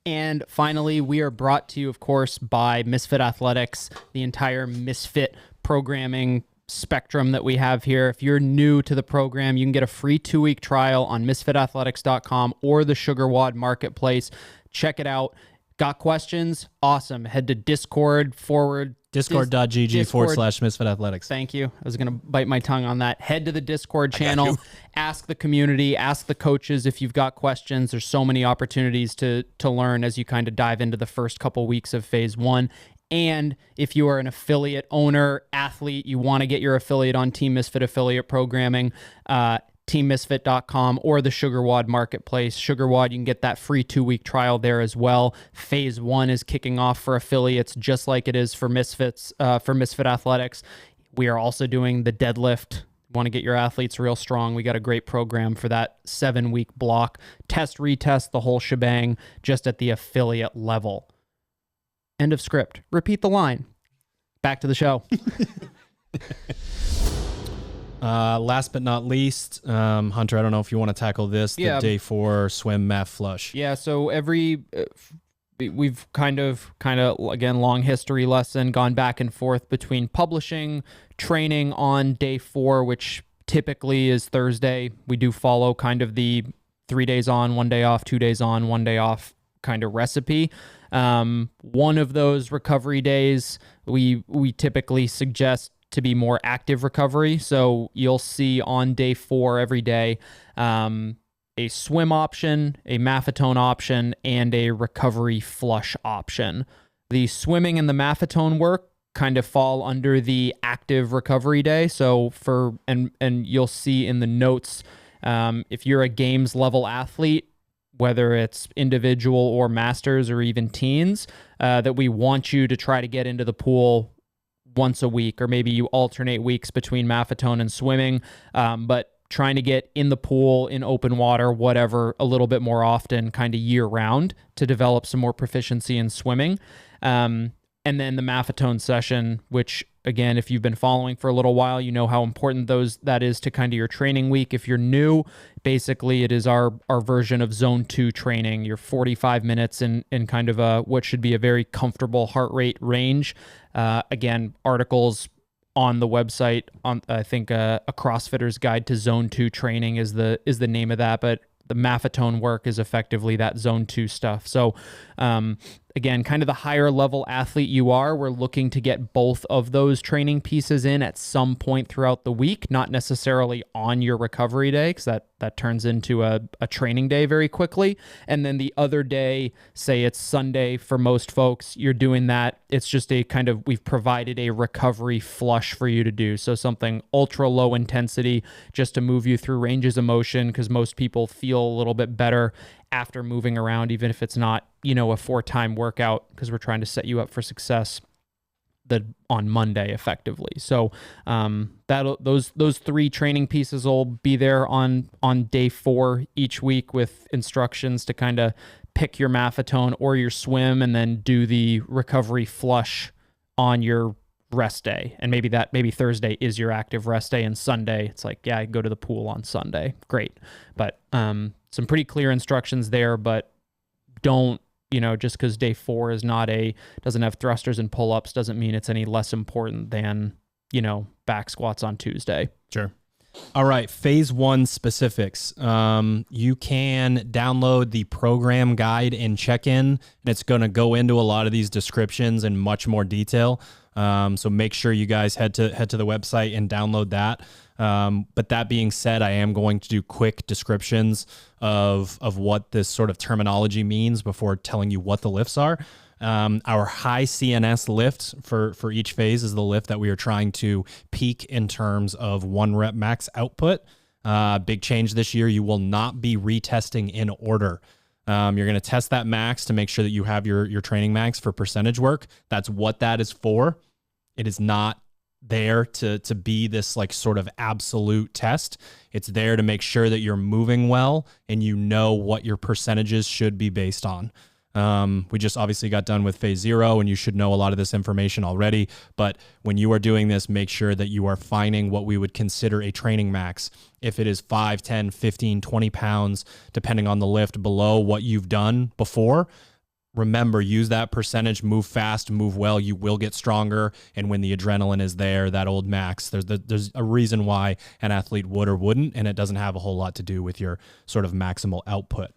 Speaker 3: And finally, we are brought to you, of course, by Misfit Athletics, the entire Misfit programming spectrum that we have here. If you're new to the program, you can get a free 2-week trial on misfitathletics.com or the SugarWOD marketplace. Check it out. Got questions? Awesome. Head to
Speaker 1: Discord.gg/Misfit Athletics.
Speaker 3: Thank you. I was going to bite my tongue on that. Head to the Discord channel. Ask the community. Ask the coaches if you've got questions. There's so many opportunities to learn as you kind of dive into the first couple weeks of phase 1. And if you are an affiliate owner, athlete, you want to get your affiliate on Team Misfit affiliate programming, teammisfit.com or the SugarWOD marketplace. SugarWOD, you can get that free 2-week trial there as well. Phase 1 is kicking off for affiliates just like it is for Misfits, for Misfit Athletics. We are also doing the deadlift. Want to get your athletes real strong. We got a great program for that 7-week block. Test, retest, the whole shebang, just at the affiliate level. End of script. Repeat the line. Back to the show.
Speaker 1: Last but not least, Hunter, I don't know if you want to tackle this, the day 4 swim math flush.
Speaker 3: Yeah, so we've kind of again, long history lesson, gone back and forth between publishing, training on day 4, which typically is Thursday. We do follow kind of the 3 days on, 1 day off, 2 days on, 1 day off kind of recipe. One of those recovery days, we typically suggest to be more active recovery. So you'll see on day 4 every day, a swim option, a maffetone option, and a recovery flush option. The swimming and the maffetone work kind of fall under the active recovery day. So and you'll see in the notes, if you're a games level athlete, whether it's individual or masters or even teens, that we want you to try to get into the pool once a week, or maybe you alternate weeks between maffetone and swimming, but trying to get in the pool, in open water, whatever, a little bit more often, kind of year round, to develop some more proficiency in swimming. And then the maffetone session, which again, if you've been following for a little while, you know how important that is to kind of your training week. If you're new, basically it is our version of zone 2 training. You're 45 minutes in kind of what should be a very comfortable heart rate range. Again, articles on the website, on I think a CrossFitter's Guide to Zone 2 Training is the name of that, but the maffetone work is effectively that zone 2 stuff. So again, kind of the higher level athlete you are, we're looking to get both of those training pieces in at some point throughout the week, not necessarily on your recovery day, because that turns into a training day very quickly. And then the other day, say it's Sunday for most folks, you're doing that. It's just we've provided a recovery flush for you to do. So something ultra low intensity just to move you through ranges of motion, because most people feel a little bit better after moving around, even if it's not, a 4-time workout, because we're trying to set you up for success on Monday effectively. So those 3 training pieces will be there on day 4 each week, with instructions to kind of pick your maffetone or your swim, and then do the recovery flush on your rest day. And maybe Thursday is your active rest day, and Sunday it's like, yeah, I go to the pool on Sunday. Great. But some pretty clear instructions there, but don't, just because day 4 is doesn't have thrusters and pull-ups doesn't mean it's any less important than, back squats on Tuesday.
Speaker 1: Sure. All right. Phase 1 specifics. You can download the program guide and check-in, and it's going to go into a lot of these descriptions in much more detail. So make sure you guys head to the website and download that. But that being said, I am going to do quick descriptions of what this sort of terminology means before telling you what the lifts are. Our high CNS lift for each phase is the lift that we are trying to peak in terms of 1 rep max output. Big change this year. You will not be retesting in order. You're going to test that max to make sure that you have your training max for percentage work. That's what that is for. It is not there to be this like sort of absolute test. It's there to make sure that you're moving well and you know what your percentages should be based on. We just obviously got done with phase 0 and you should know a lot of this information already, but when you are doing this, make sure that you are finding what we would consider a training max. If it is 5, 10, 15, 20 pounds, depending on the lift below what you've done before, remember, use that percentage, move fast, move well, you will get stronger. And when the adrenaline is there, that old max, there's a reason why an athlete would or wouldn't, and it doesn't have a whole lot to do with your sort of maximal output.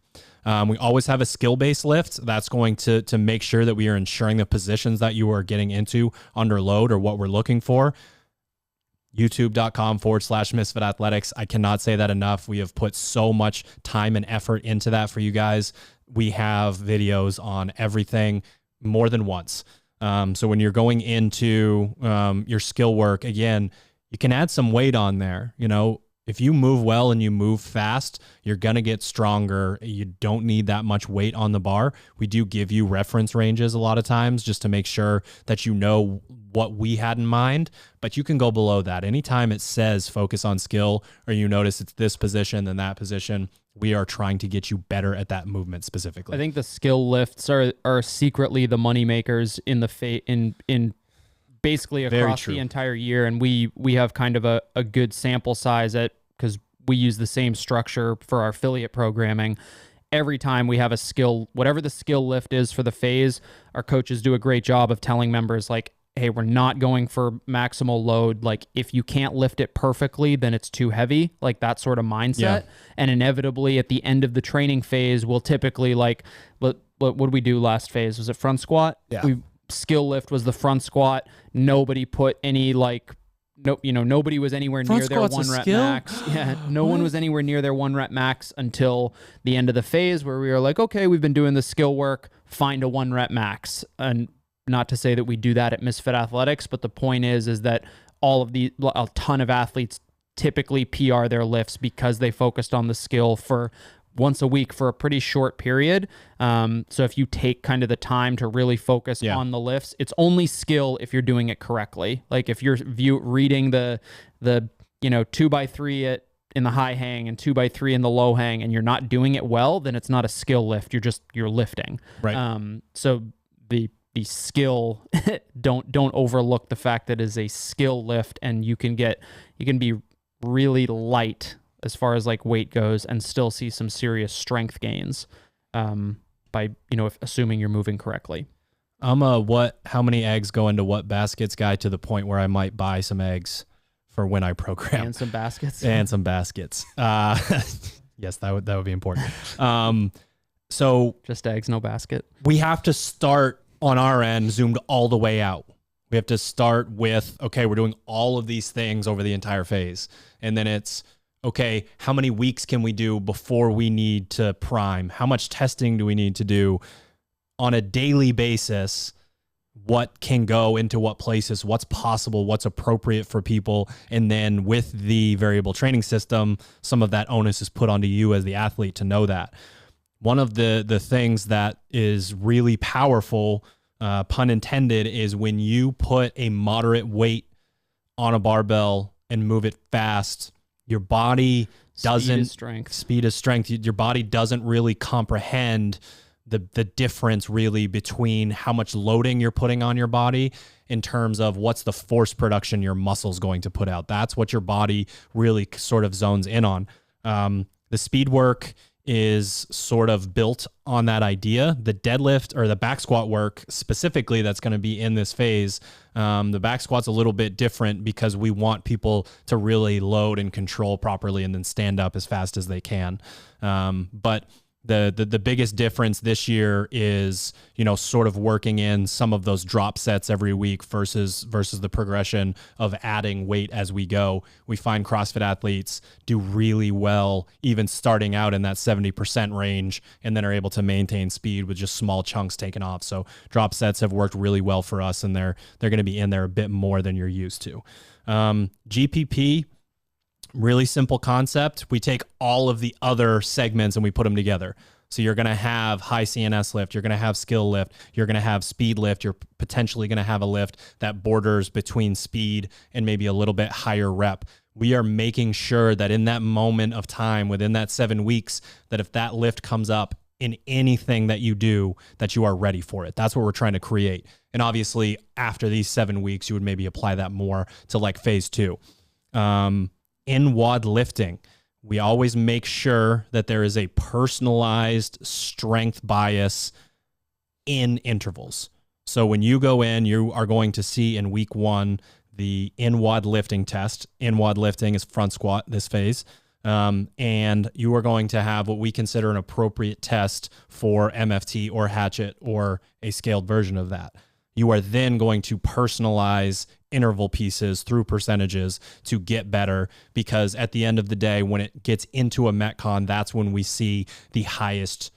Speaker 1: We always have a skill-based lift. That's going to make sure that we are ensuring the positions that you are getting into under load or what we're looking for. YouTube.com/Misfit Athletics. I cannot say that enough. We have put so much time and effort into that for you guys. We have videos on everything more than once. So when you're going into your skill work, again, you can add some weight on there. You know, if you move well and you move fast, you're going to get stronger. You don't need that much weight on the bar. We do give you reference ranges a lot of times just to make sure that you know what we had in mind, but you can go below that. Anytime it says focus on skill or you notice it's this position then that position, we are trying to get you better at that movement specifically.
Speaker 3: I think the skill lifts are secretly the money makers in the in basically across the entire year, and we have kind of a good sample size because we use the same structure for our affiliate programming. Every time we have a skill, whatever the skill lift is for the phase, our coaches do a great job of telling members like, hey, we're not going for maximal load. Like if you can't lift it perfectly, then it's too heavy, like that sort of mindset. Yeah. And inevitably at the end of the training phase, we'll typically like, what did we do last phase? Was it front squat?
Speaker 2: Yeah.
Speaker 3: Skill lift was the front squat. Nobody put any like, nobody was anywhere near their 1 rep max. Yeah, no one was anywhere near their 1 rep max until the end of the phase where we were like, okay, we've been doing the skill work, find a 1 rep max. And not to say that we do that at Misfit Athletics, but the point is that a ton of athletes typically PR their lifts because they focused on the skill for once a week for a pretty short period. So if you take kind of the time to really focus on the lifts, it's only skill if you're doing it correctly. Like if you're reading the 2x3 in the high hang and 2x3 in the low hang and you're not doing it well, then it's not a skill lift. You're lifting.
Speaker 1: Right.
Speaker 3: So the skill, don't overlook the fact that it is a skill lift, and you can be really light as far as like weight goes and still see some serious strength gains by assuming you're moving correctly.
Speaker 1: I'm how many eggs go into what baskets guy to the point where I might buy some eggs for when I program.
Speaker 3: And some baskets.
Speaker 1: Yes, that would be important. So
Speaker 3: just eggs, no basket.
Speaker 1: We have to start on our end zoomed all the way out. We have to start with, okay, we're doing all of these things over the entire phase. And then it's, okay, how many weeks can we do before we need to prime? How much testing do we need to do on a daily basis? What can go into what places? What's possible? What's appropriate for people? And then with the variable training system, some of that onus is put onto you as the athlete to know that. One of the things that is really powerful, pun intended, is when you put a moderate weight on a barbell and move it fast, your body doesn't... Speed is strength. Your body doesn't really comprehend the difference really between how much loading you're putting on your body in terms of what's the force production your muscle's going to put out. That's what your body really sort of zones in on. The speed work is sort of built on that idea. The deadlift or the back squat work specifically that's going to be in this phase, the back squat's a little bit different because we want people to really load and control properly and then stand up as fast as they can. But the biggest difference this year is, sort of working in some of those drop sets every week versus the progression of adding weight as we go. We find CrossFit athletes do really well, even starting out in that 70% range, and then are able to maintain speed with just small chunks taken off. So drop sets have worked really well for us, and they're going to be in there a bit more than you're used to. GPP, really simple concept. We take all of the other segments and we put them together. So you're going to have high CNS lift, you're going to have skill lift, you're going to have speed lift, you're potentially going to have a lift that borders between speed and maybe a little bit higher rep. We are making sure that in that moment of time, within that 7 weeks, that if that lift comes up in anything that you do, that you are ready for it. That's what we're trying to create. And obviously after these 7 weeks, you would maybe apply that more to like phase 2. In WOD lifting, we always make sure that there is a personalized strength bias in intervals. So when you go in, you are going to see in week 1, the in-WOD lifting test. In-WOD lifting is front squat, this phase. And you are going to have what we consider an appropriate test for MFT or Hatchet or a scaled version of that. You are then going to personalize interval pieces through percentages to get better, because at the end of the day, when it gets into a Metcon, that's when we see the highest,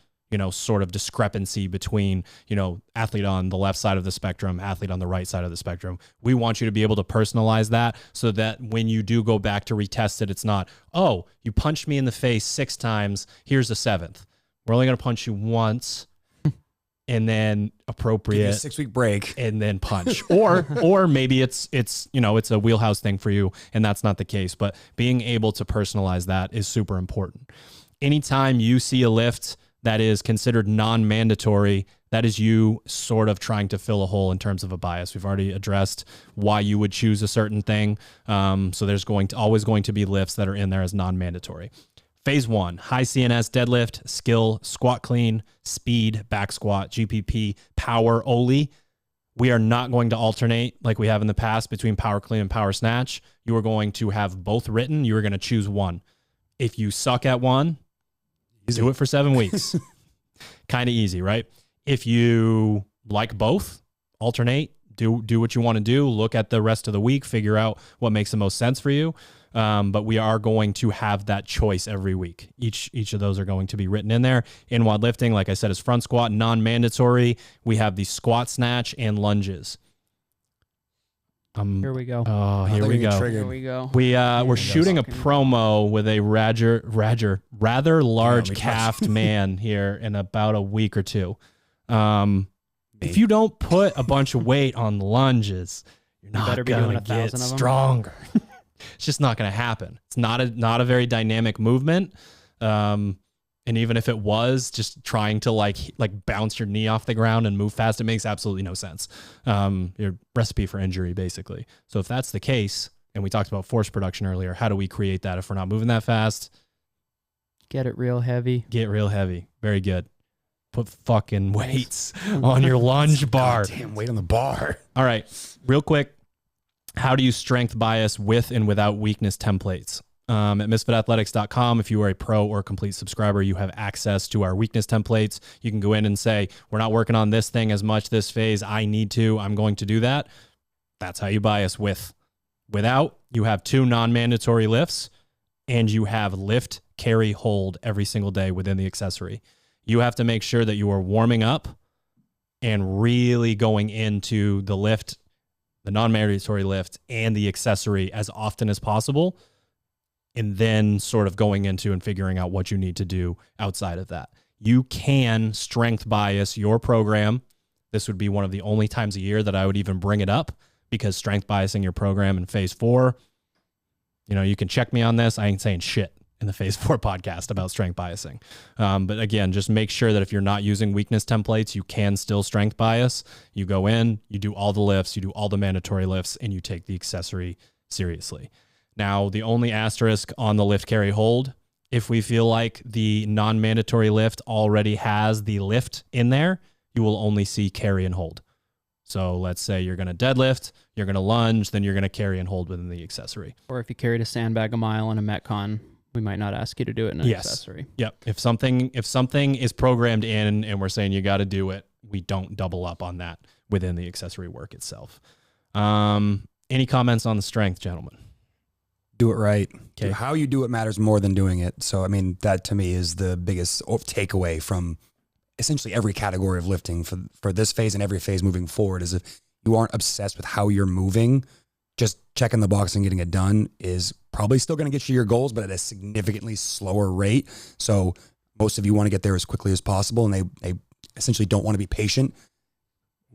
Speaker 1: sort of discrepancy between, athlete on the left side of the spectrum, athlete on the right side of the spectrum. We want you to be able to personalize that so that when you do go back to retest it, it's not, oh, you punched me in the face 6 times, here's a 7th. We're only going to punch you once. And then appropriate,
Speaker 2: give you a 6-week break,
Speaker 1: and then punch, or maybe it's a wheelhouse thing for you, and that's not the case. But being able to personalize that is super important. Anytime you see a lift that is considered non-mandatory, that is you sort of trying to fill a hole in terms of a bias. We've already addressed why you would choose a certain thing. So there's always going to be lifts that are in there as non-mandatory. Phase 1, high CNS deadlift, skill, squat clean, speed, back squat, GPP, power, Oli. We are not going to alternate like we have in the past between power clean and power snatch. You are going to have both written. You are going to choose one. If you suck at one, do it for 7 weeks. Kind of easy, right? If you like both, alternate, do what you want to do, look at the rest of the week, figure out what makes the most sense for you. But we are going to have that choice every week. Each of those are going to be written in there. In WOD lifting, like I said, is front squat, non-mandatory. We have the squat snatch and lunges.
Speaker 3: Here we go.
Speaker 1: Oh, here we go.
Speaker 3: Here we go.
Speaker 1: We're shooting a promo with a rather large calved man here in about a week or two. If you don't put a bunch of weight on the lunges, you're not going to get stronger. It's just not going to happen. It's not a very dynamic movement. And even if it was, just trying to like bounce your knee off the ground and move fast, it makes absolutely no sense. Your recipe for injury, basically. So if that's the case, and we talked about force production earlier, how do we create that if we're not moving that fast?
Speaker 3: Get it real heavy.
Speaker 1: Get real heavy. Very good. Put fucking weights on your lunge bar.
Speaker 2: Damn weight on the bar.
Speaker 1: All right, real quick. How do you strength bias with and without weakness templates? At misfitathletics.com, if you are a pro or complete subscriber, you have access to our weakness templates. You can go in and say, we're not working on this thing as much this phase. I'm going to do that. That's how you bias with. Without, you have 2 non-mandatory lifts, and you have lift, carry, hold every single day within the accessory. You have to make sure that you are warming up and really going into the lift, the non-mandatory lift, and the accessory as often as possible, and then sort of going into and figuring out what you need to do outside of that. You can strength bias your program. This would be one of the only times a year that I would even bring it up, because strength biasing your program in phase 4, you can check me on this. I ain't saying shit in the phase 4 podcast about strength biasing. But again, just make sure that if you're not using weakness templates, you can still strength bias. You go in, you do all the lifts, you do all the mandatory lifts, and you take the accessory seriously. Now, the only asterisk on the lift, carry, hold, if we feel like the non-mandatory lift already has the lift in there, you will only see carry and hold. So let's say you're going to deadlift, you're going to lunge, then you're going to carry and hold within the accessory. Or
Speaker 3: if you carried a sandbag a mile in a Metcon, we might not ask you to do it in an accessory.
Speaker 1: Yep. If something is programmed in and we're saying you got to do it, we don't double up on that within the accessory work itself. Any comments on the strength, gentlemen?
Speaker 2: Do it right.
Speaker 1: Okay.
Speaker 2: How you do it matters more than doing it. So, that to me is the biggest takeaway from essentially every category of lifting for this phase and every phase moving forward, is if you aren't obsessed with how you're moving, just checking the box and getting it done is probably still going to get you your goals, but at a significantly slower rate. So most of you want to get there as quickly as possible, and they essentially don't want to be patient.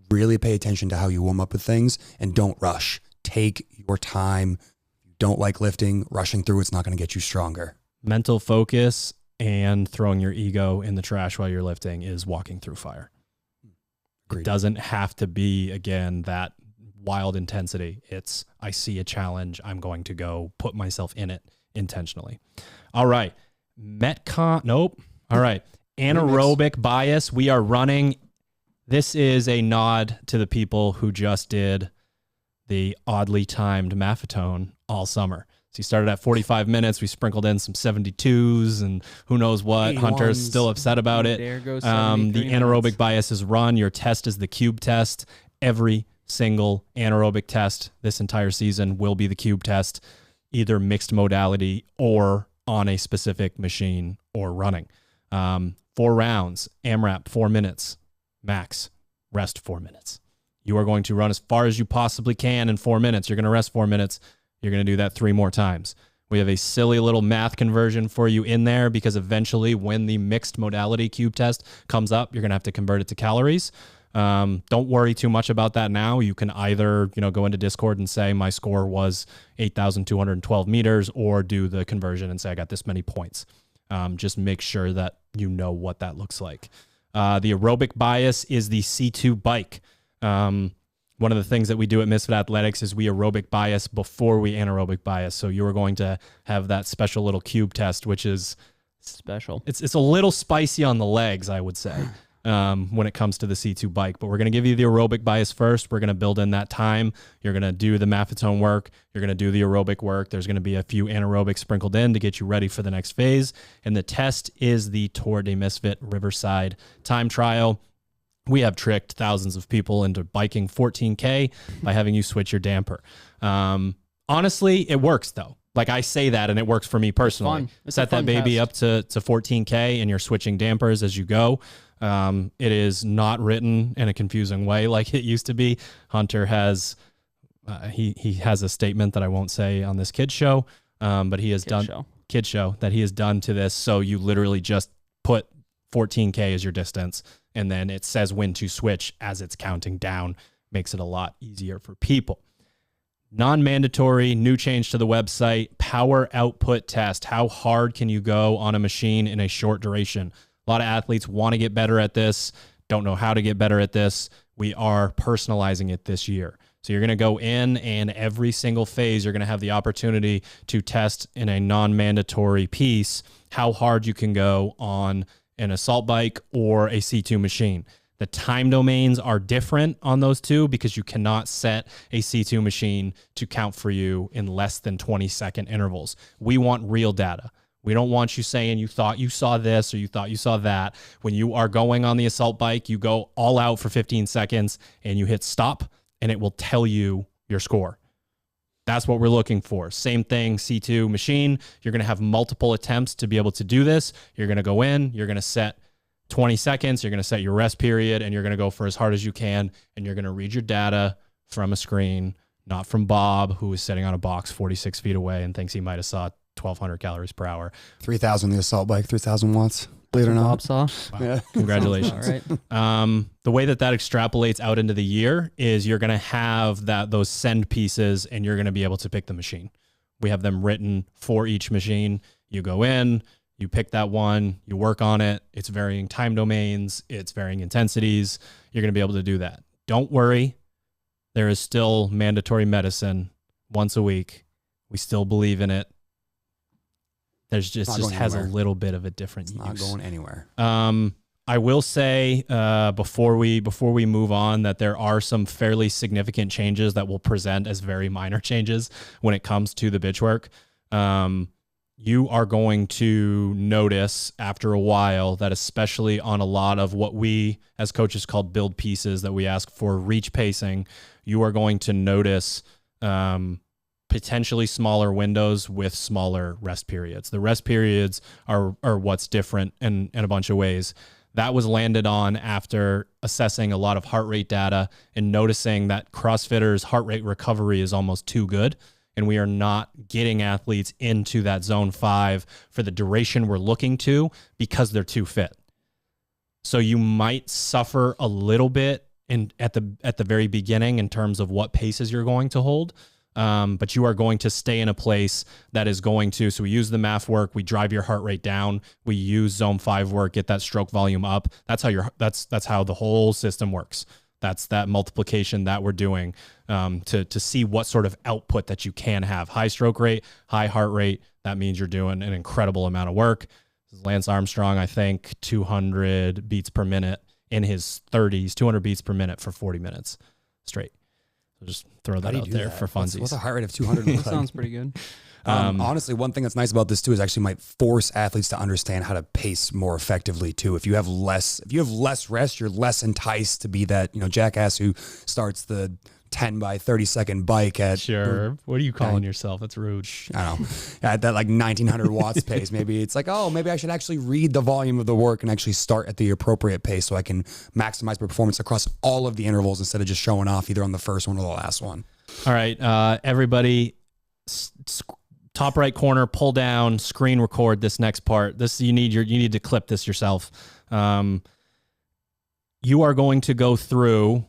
Speaker 2: Really pay attention to how you warm up with things and don't rush. Take your time. If you don't like lifting, rushing through it's not going to get you stronger.
Speaker 1: Mental focus and throwing your ego in the trash while you're lifting is walking through fire.
Speaker 2: Agreed.
Speaker 1: It doesn't have to be, again, that wild intensity. It's, I see a challenge, I'm going to go put myself in it intentionally. All right. Metcon, nope. All right. Anaerobic bias. We are running. This is a nod to the people who just did the oddly timed maffetone all summer. So you started at 45 minutes. We sprinkled in some 72s and who knows what.
Speaker 2: 81s.
Speaker 1: Hunter's still upset about it.
Speaker 3: There goes
Speaker 1: The
Speaker 3: 73
Speaker 1: anaerobic
Speaker 3: minutes.
Speaker 1: bias is run. Your test is the cube test. Every single anaerobic test this entire season will be the cube test, either mixed modality or on a specific machine or running. 4 rounds, AMRAP, 4 minutes, max, rest 4 minutes. You are going to run as far as you possibly can in 4 minutes. You're going to rest 4 minutes. You're going to do that 3 more times. We have a silly little math conversion for you in there because eventually when the mixed modality cube test comes up, you're going to have to convert it to calories. Don't worry too much about that now. You can either, go into Discord and say my score was 8,212 meters or do the conversion and say I got this many points. Just make sure that you know what that looks like. The aerobic bias is the C2 bike. One of the things that we do at Misfit Athletics is we aerobic bias before we anaerobic bias. So you are going to have that special little cube test, which is
Speaker 3: special.
Speaker 1: It's a little spicy on the legs, I would say, when it comes to the C2 bike. But we're going to give you the aerobic bias first. We're going to build in that time. You're going to do the maffetone work. You're going to do the aerobic work. There's going to be a few anaerobics sprinkled in to get you ready for the next phase. And the test is the Tour de Misfit Riverside time trial. We have tricked thousands of people into biking 14K by having you switch your damper. Honestly, it works though. Like I say that and it works for me personally. Set that baby up to 14K and you're switching dampers as you go. It is not written in a confusing way like it used to be. Hunter has, he has a statement that I won't say on this kid show, but he has kid show that he has done to this. So you literally just put 14K as your distance and then it says when to switch as it's counting down. Makes it a lot easier for people. Non-mandatory, new change to the website, power output test. How hard can you go on a machine in a short duration? A lot of athletes want to get better at this, don't know how to get better at this. We are personalizing it this year. So you're going to go in and every single phase, you're going to have the opportunity to test in a non-mandatory piece how hard you can go on an assault bike or a C2 machine. The time domains are different on those two because you cannot set a C2 machine to count for you in less than 20-second intervals. We want real data. We don't want you saying you thought you saw this or you thought you saw that. When you are going on the assault bike, you go all out for 15 seconds and you hit stop and it will tell you your score. That's what we're looking for. Same thing, C2 machine. You're going to have multiple attempts to be able to do this. You're going to go in, you're going to set 20 seconds, you're going to set your rest period, and you're going to go for as hard as you can, and you're going to read your data from a screen, not from Bob, who is sitting on a box 46 feet away and thinks he might have saw 1,200 calories per hour.
Speaker 2: 3,000 the assault bike, 3,000 watts. Believe it or not.
Speaker 3: Bob saw.
Speaker 1: Wow.
Speaker 2: Yeah.
Speaker 1: Congratulations.
Speaker 3: All right.
Speaker 1: The way that extrapolates out into the year is you're going to have those send pieces and you're going to be able to pick the machine. We have them written for each machine. You go in, you pick that one, you work on it. It's varying time domains. It's varying intensities. You're going to be able to do that. Don't worry. There is still mandatory medicine once a week. We still believe in it. There's just has a little bit of a different use.
Speaker 2: Not going anywhere.
Speaker 1: I will say before we move on that there are some fairly significant changes that will present as very minor changes when it comes to the bitch work. You are going to notice after a while that especially on a lot of what we as coaches call build pieces that we ask for reach pacing, you are going to notice potentially smaller windows with smaller rest periods. The rest periods are what's different in a bunch of ways. That was landed on after assessing a lot of heart rate data and noticing that CrossFitters' heart rate recovery is almost too good. and we are not getting athletes into that zone 5 for the duration we're looking to because they're too fit. So you might suffer a little bit at the very beginning in terms of what paces you're going to hold. But you are going to stay in a place that is going to, so we use the MAF work, we drive your heart rate down, we use zone 5 work, get that stroke volume up. That's how the whole system works. That's that multiplication that we're doing to see what sort of output that you can have. High stroke rate, high heart rate, that means you're doing an incredible amount of work. This is Lance Armstrong, I think 200 beats per minute in his 30s, 200 beats per minute for 40 minutes straight. So just throw that out there for funsies.
Speaker 2: What's a heart rate of 200?
Speaker 3: That sounds pretty good.
Speaker 2: Honestly, one thing that's nice about this too is actually might force athletes to understand how to pace more effectively too. If you have less rest, you're less enticed to be that, jackass who starts the 10 by 30 second bike at
Speaker 1: sure. What are you calling yourself? That's rude.
Speaker 2: I don't know. At that like 1900 watts pace. Maybe it's like, oh, maybe I should actually read the volume of the work and actually start at the appropriate pace so I can maximize performance across all of the intervals instead of just showing off either on the first one or the last one.
Speaker 1: All right, everybody, top right corner, pull down, screen record this next part. This you need to clip this yourself. You are going to go through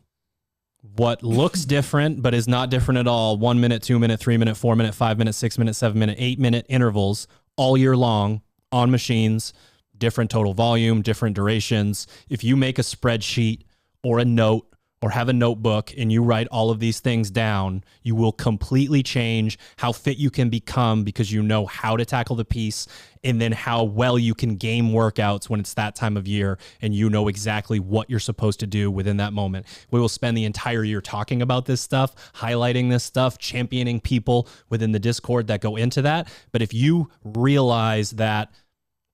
Speaker 1: what looks different but is not different at all. 1 minute, 2 minute, 3 minute, 4 minute, 5 minute, 6 minute, 7 minute, 8 minute intervals all year long on machines, different total volume, different durations. If you make a spreadsheet or a note or have a notebook and you write all of these things down, you will completely change how fit you can become because you know how to tackle the piece and then how well you can game workouts when it's that time of year and you know exactly what you're supposed to do within that moment. We will spend the entire year talking about this stuff, highlighting this stuff, championing people within the Discord that go into that. But if you realize that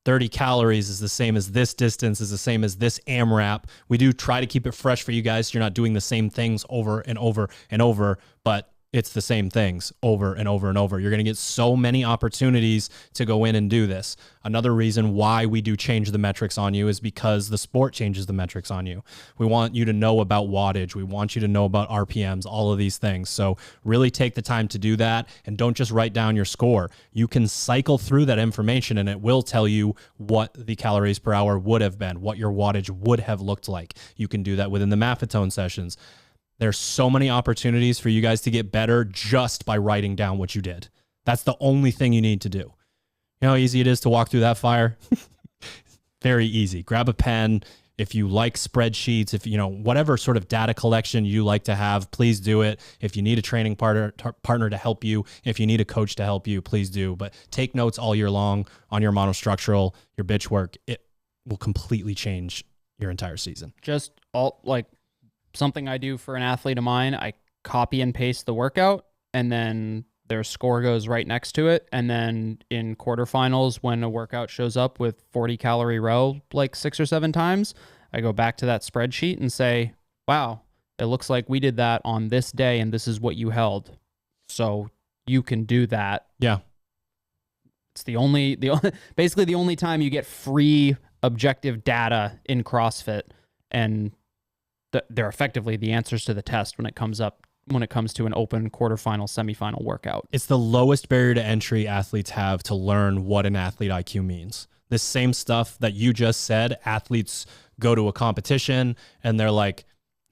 Speaker 1: 30 calories is the same as this distance, is the same as this AMRAP. We do try to keep it fresh for you guys. So you're not doing the same things over and over and over, but it's the same things over and over and over. You're going to get so many opportunities to go in and do this. Another reason why we do change the metrics on you is because the sport changes the metrics on you. We want you to know about wattage. We want you to know about RPMs, all of these things. So really take the time to do that and don't just write down your score. You can cycle through that information and it will tell you what the calories per hour would have been, what your wattage would have looked like. You can do that within the Maffetone sessions. There's so many opportunities for you guys to get better just by writing down what you did. That's the only thing you need to do. You know how easy it is to walk through that fire? Very easy. Grab a pen. If you like spreadsheets, if whatever sort of data collection you like to have, please do it. If you need a training partner to help you, if you need a coach to help you, please do. But take notes all year long on your monostructural, your bitch work. It will completely change your entire season.
Speaker 3: Just something I do for an athlete of mine, I copy and paste the workout and then their score goes right next to it. And then in quarterfinals, when a workout shows up with 40 calorie row, like 6 or 7 times, I go back to that spreadsheet and say, wow, it looks like we did that on this day and this is what you held. So you can do that.
Speaker 1: Yeah.
Speaker 3: It's basically the only time you get free objective data in CrossFit, and they're effectively the answers to the test when it comes to an open quarterfinal, semifinal workout.
Speaker 1: It's the lowest barrier to entry athletes have to learn what an athlete IQ means. This same stuff that you just said, athletes go to a competition and they're like,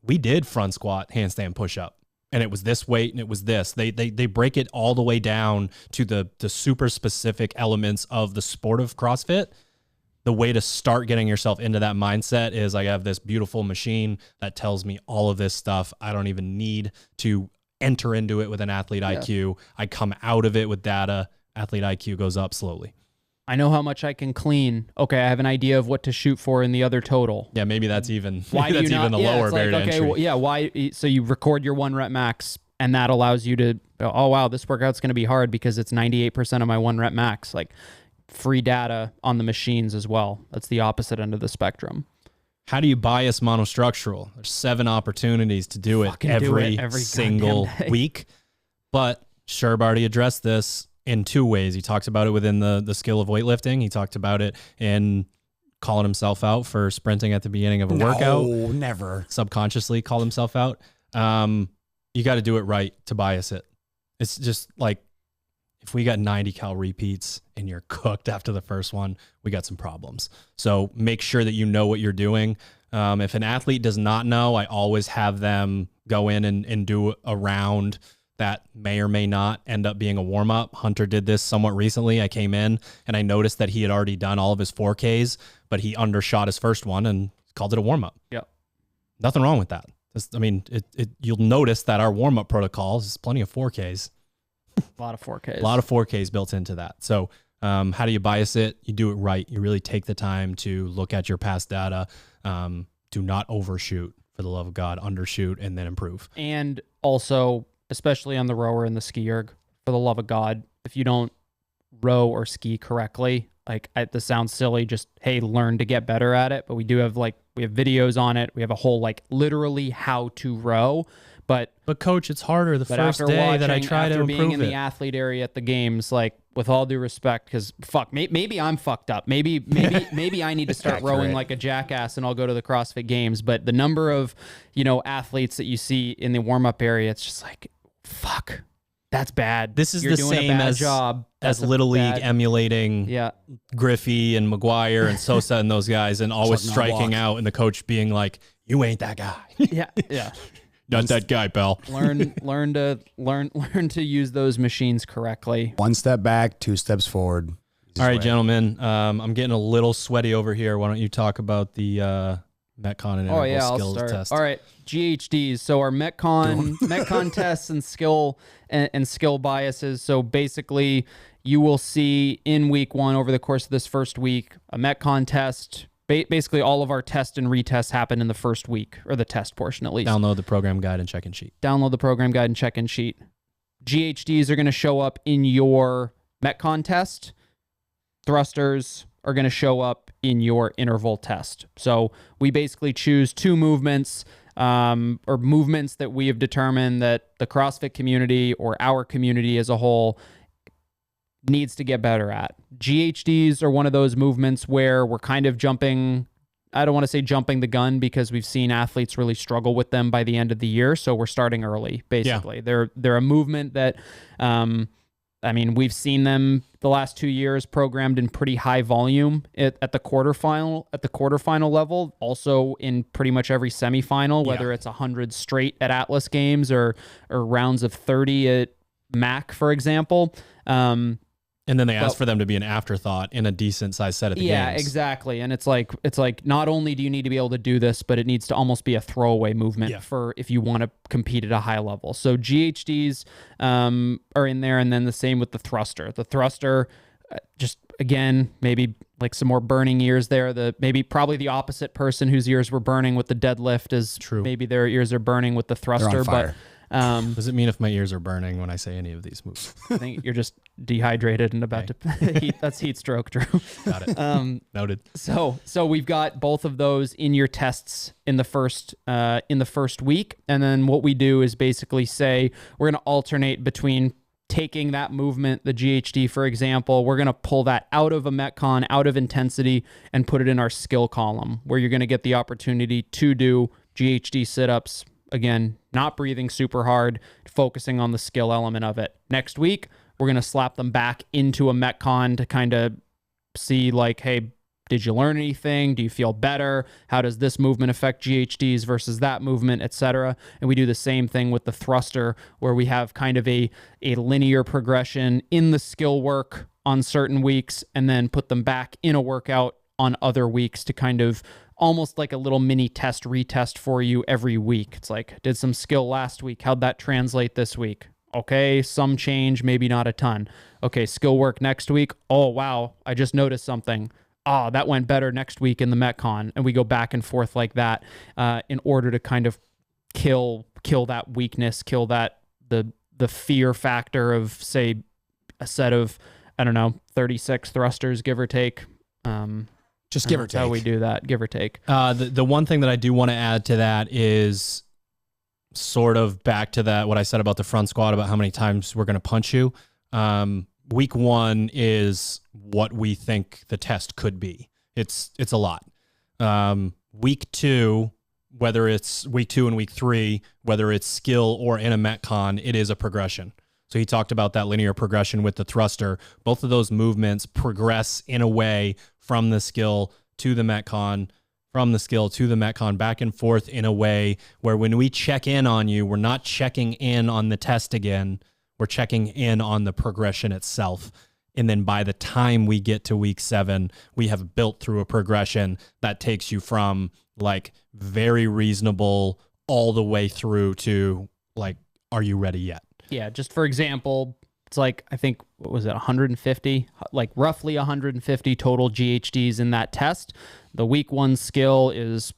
Speaker 1: we did front squat, handstand, push up, and it was this weight and it was this. They break it all the way down to the super specific elements of the sport of CrossFit. The way to start getting yourself into that mindset is I have this beautiful machine that tells me all of this stuff. I don't even need to enter into it with an athlete IQ. I come out of it with data. Athlete IQ goes up slowly.
Speaker 3: I know how much I can clean. Okay, I have an idea of what to shoot for in the other total.
Speaker 1: Yeah, maybe that's even
Speaker 3: even
Speaker 1: the lower barrier to entry.
Speaker 3: Why? So you record your 1 rep max, and that allows you to, oh wow, this workout's going to be hard because it's 98% of my 1 rep max. Like, free data on the machines as well. That's the opposite end of the spectrum.
Speaker 1: How do you bias monostructural? There's 7 opportunities to do it every single week. But Sherb already addressed this in 2 ways. He talks about it within the skill of weightlifting. He talked about it in calling himself out for sprinting at the beginning of a workout.
Speaker 2: No, never.
Speaker 1: Subconsciously called himself out. You got to do it right to bias it. It's just like if we got 90 cal repeats and you're cooked after the first one, we got some problems. So make sure that you know what you're doing. If an athlete does not know, I always have them go in and do a round that may or may not end up being a warm-up. Hunter did this somewhat recently. I came in and I noticed that he had already done all of his 4Ks, but he undershot his first one and called it a warm-up.
Speaker 3: Yep.
Speaker 1: Nothing wrong with that. You'll notice that our warm-up protocols is plenty of 4Ks.
Speaker 3: A lot of 4Ks.
Speaker 1: A lot of 4Ks built into that. So how do you bias it? You do it right. You really take the time to look at your past data. Do not overshoot, for the love of God, undershoot, and then improve.
Speaker 3: And also, especially on the rower and the ski erg, for the love of God, if you don't row or ski correctly, this sounds silly, just, hey, learn to get better at it. But we do have we have videos on it. We have a whole literally how to row. But
Speaker 1: coach, it's harder the first day that I try to improve
Speaker 3: being in the athlete area at the games, with all due respect, because maybe I'm fucked up. Maybe I need to start rowing like a jackass and I'll go to the CrossFit Games. But the number of, athletes that you see in the warm-up area, it's just fuck, that's bad.
Speaker 1: This is
Speaker 3: You're
Speaker 1: the
Speaker 3: doing
Speaker 1: same
Speaker 3: a bad job.
Speaker 1: as Little League emulating Griffey and McGuire and Sosa and those guys, and always striking out, and the coach being like, "You ain't that guy."
Speaker 3: Yeah.
Speaker 1: Not that guy, pal.
Speaker 3: Learn to use those machines correctly.
Speaker 4: 1 step back, 2 steps forward.
Speaker 1: All right, gentlemen. I'm getting a little sweaty over here. Why don't you talk about the Metcon and interval skills test?
Speaker 3: All right, GHDs. So our Metcon tests and skill biases. So basically, you will see in week 1 over the course of this first week a Metcon test. Basically, all of our test and retests happen in the first week, or the test portion at least.
Speaker 1: Download the program guide and check-in sheet.
Speaker 3: GHDs are going to show up in your Metcon test. Thrusters are going to show up in your interval test. So we basically choose 2 movements, or movements that we have determined that the CrossFit community or our community as a whole needs to get better at. GHDs are one of those movements where we're kind of jumping, I don't want to say jumping the gun, because we've seen athletes really struggle with them by the end of the year. So we're starting early, basically. Yeah. They're a movement that, we've seen them the last 2 years programmed in pretty high volume at the quarterfinal level, also in pretty much every semifinal, whether it's 100 straight at Atlas Games or rounds of 30 at MAC, for example.
Speaker 1: And then they ask for them to be an afterthought in a decent size set at the games.
Speaker 3: Yeah, exactly. And it's like not only do you need to be able to do this, but it needs to almost be a throwaway movement for if you want to compete at a high level. So GHDs are in there, and then the same with the thruster. The thruster, just again, maybe some more burning ears there. Probably the opposite person whose ears were burning with the deadlift is true. Maybe their ears are burning with the thruster, but.
Speaker 1: Does it mean if my ears are burning when I say any of these moves?
Speaker 3: I think you're just dehydrated and about to heat. That's heat stroke, Drew.
Speaker 1: Got it. Noted.
Speaker 3: So we've got both of those in your tests in the first week, and then what we do is basically say we're going to alternate between taking that movement, the GHD, for example. We're going to pull that out of a Metcon, out of intensity, and put it in our skill column, where you're going to get the opportunity to do GHD sit-ups. Again, not breathing super hard, focusing on the skill element of it. Next week, we're going to slap them back into a Metcon to kind of see hey, did you learn anything? Do you feel better? How does this movement affect GHDs versus that movement, etc.? And we do the same thing with the thruster, where we have kind of a linear progression in the skill work on certain weeks, and then put them back in a workout on other weeks to kind of almost like a little mini test retest for you every week. It's did some skill last week. How'd that translate this week? Okay, some change, maybe not a ton. Okay, skill work next week. Oh, wow, I just noticed something. That went better next week in the Metcon. And we go back and forth like that in order to kind of kill that weakness, kill that the fear factor of, say, a set of, 36 thrusters, give or take.
Speaker 2: Just give or take.
Speaker 3: How we do that, give or take.
Speaker 1: The one thing that I do want to add to that is sort of back to that, what I said about the front squat, about how many times we're going to punch you. Week 1 is what we think the test could be. It's a lot. Week 2, whether it's week 2 and week 3, whether it's skill or in a Metcon, it is a progression. So he talked about that linear progression with the thruster. Both of those movements progress in a way from the skill to the Metcon, from the skill to the Metcon, back and forth in a way where when we check in on you, we're not checking in on the test again. We're checking in on the progression itself. And then by the time we get to week 7, we have built through a progression that takes you from like very reasonable all the way through to like, are you ready yet?
Speaker 3: Yeah, just for example, it's like, I think, what was it, 150? Like roughly 150 total GHDs in that test. The week 1 skill is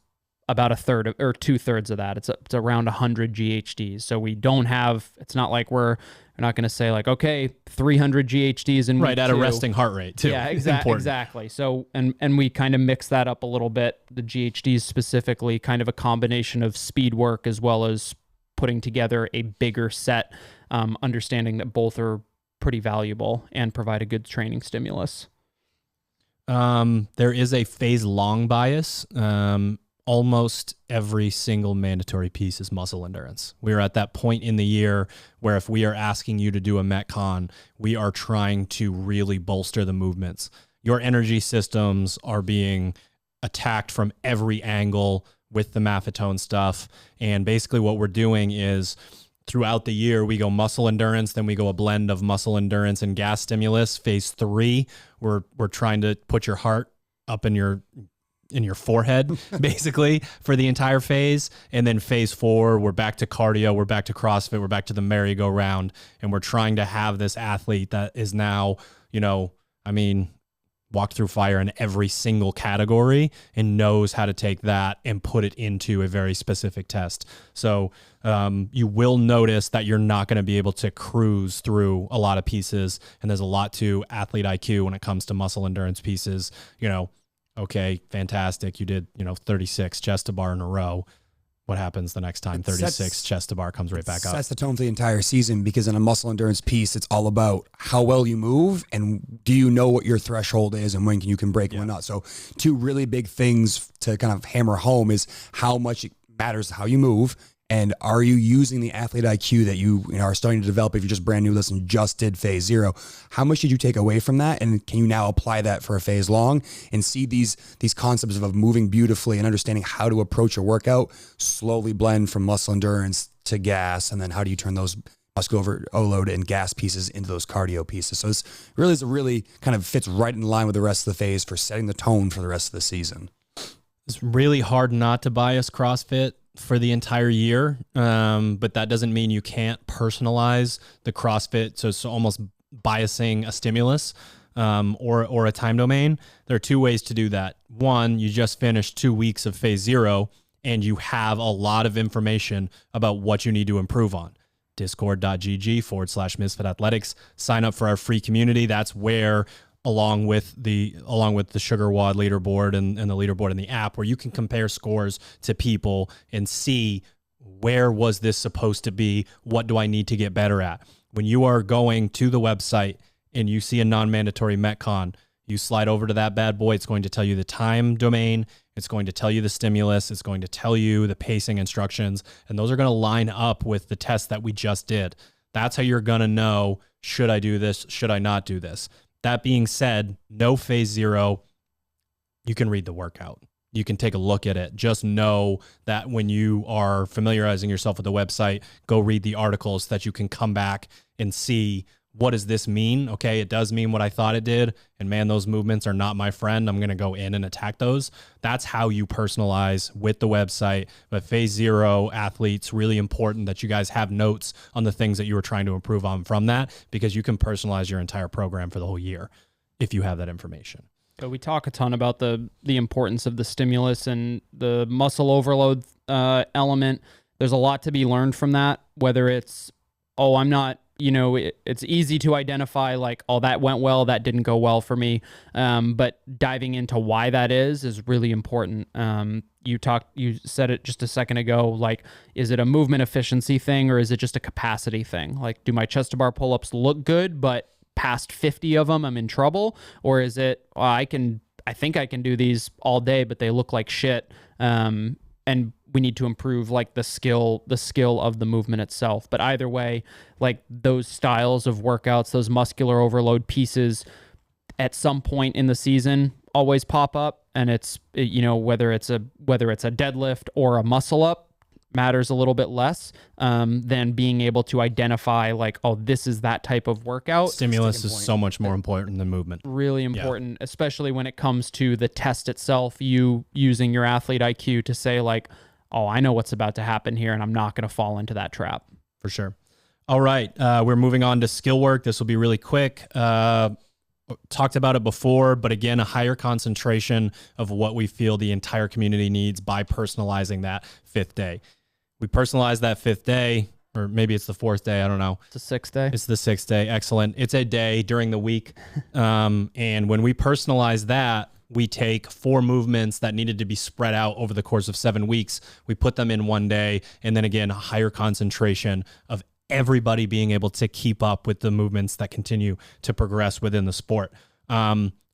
Speaker 3: about a third of, or 2/3 of that. It's around 100 GHDs. So we don't have, it's not like we're not going to say like, okay, 300 GHDs in week
Speaker 1: right, at
Speaker 3: 2.
Speaker 1: a resting heart rate too.
Speaker 3: Yeah, exactly. So, and we kind of mix that up a little bit. The GHDs specifically, kind of a combination of speed work as well as putting together a bigger set, understanding that both are pretty valuable and provide a good training stimulus.
Speaker 1: There is a phase long bias. Almost every single mandatory piece is muscle endurance. We are at that point in the year where if we are asking you to do a Metcon, we are trying to really bolster the movements. Your energy systems are being attacked from every angle with the Maffetone stuff. And basically what we're doing is throughout the year, we go muscle endurance, then we go a blend of muscle endurance and gas stimulus. Phase 3, we're trying to put your heart up in your forehead, basically, for the entire phase. And then phase 4, we're back to cardio, we're back to CrossFit, we're back to the merry-go-round, and we're trying to have this athlete that is now, walk through fire in every single category and knows how to take that and put it into a very specific test. So you will notice that you're not going to be able to cruise through a lot of pieces, and there's a lot to athlete IQ when it comes to muscle endurance pieces. Okay, fantastic. You did, 36 chest to bar in a row. What happens the next time 36 chest to bar comes right back up?
Speaker 2: Sets the tone for the entire season, because in a muscle endurance piece, it's all about how well you move and do you know what your threshold is and when you can break and when not. So 2 really big things to kind of hammer home is how much it matters how you move, and are you using the athlete IQ that you are starting to develop if you're just brand new, listen, just did phase 0. How much did you take away from that? And can you now apply that for a phase long and see these concepts of moving beautifully and understanding how to approach a workout, slowly blend from muscle endurance to gas, and then how do you turn those muscular overload and gas pieces into those cardio pieces? So this really kind of fits right in line with the rest of the phase for setting the tone for the rest of the season.
Speaker 1: It's really hard not to bias CrossFit for the entire year, but that doesn't mean you can't personalize the CrossFit. So it's almost biasing a stimulus or a time domain. There are 2 ways to do that. One, you just finished 2 weeks of phase 0 and you have a lot of information about what you need to improve on. Discord.gg/Misfit Athletics. Sign up for our free community. That's where, along with the SugarWOD leaderboard and the leaderboard in the app, where you can compare scores to people and see where was this supposed to be, what do I need to get better at. When you are going to the website and you see a non-mandatory Metcon, you slide over to that bad boy. It's going to tell you the time domain. It's going to tell you the stimulus. It's going to tell you the pacing instructions. And those are going to line up with the test that we just did. That's how you're going to know, should I do this? Should I not do this? That being said, no phase 0, you can read the workout. You can take a look at it. Just know that when you are familiarizing yourself with the website, go read the articles so that you can come back and see, what does this mean? Okay, it does mean what I thought it did. And man, those movements are not my friend. I'm going to go in and attack those. That's how you personalize with the website. But phase 0 athletes, really important that you guys have notes on the things that you were trying to improve on from that, because you can personalize your entire program for the whole year if you have that information.
Speaker 3: So we talk a ton about the importance of the stimulus and the muscle overload element. There's a lot to be learned from that, whether it's, I'm not, it's easy to identify like, that went well, that didn't go well for me. But diving into why that is really important. You said it just a second ago, like, is it a movement efficiency thing or is it just a capacity thing? Like, do my chest to bar pull-ups look good, but past 50 of them, I'm in trouble? Or is it, I think I can do these all day, but they look like shit. And we need to improve like the skill of the movement itself. But either way, like those styles of workouts, those muscular overload pieces at some point in the season always pop up, and it's, you know, whether it's a deadlift or a muscle up matters a little bit less than being able to identify like, oh, this is that type of workout.
Speaker 1: Stimulus is so much more important than movement.
Speaker 3: Really important, especially when it comes to the test itself, you using your athlete IQ to say like, oh, I know what's about to happen here and I'm not going to fall into that trap.
Speaker 1: For sure. All right. We're moving on to skill work. This will be really quick. Talked about it before, but again, a higher concentration of what we feel the entire community needs by personalizing that 5th day. We personalize that 5th day, or maybe it's the 4th day. I don't know.
Speaker 3: It's the 6th day.
Speaker 1: It's the 6th day. Excellent. It's a day during the week. And when we personalize that, we take 4 movements that needed to be spread out over the course of 7 weeks. We put them in one day. And then again, a higher concentration of everybody being able to keep up with the movements that continue to progress within the sport.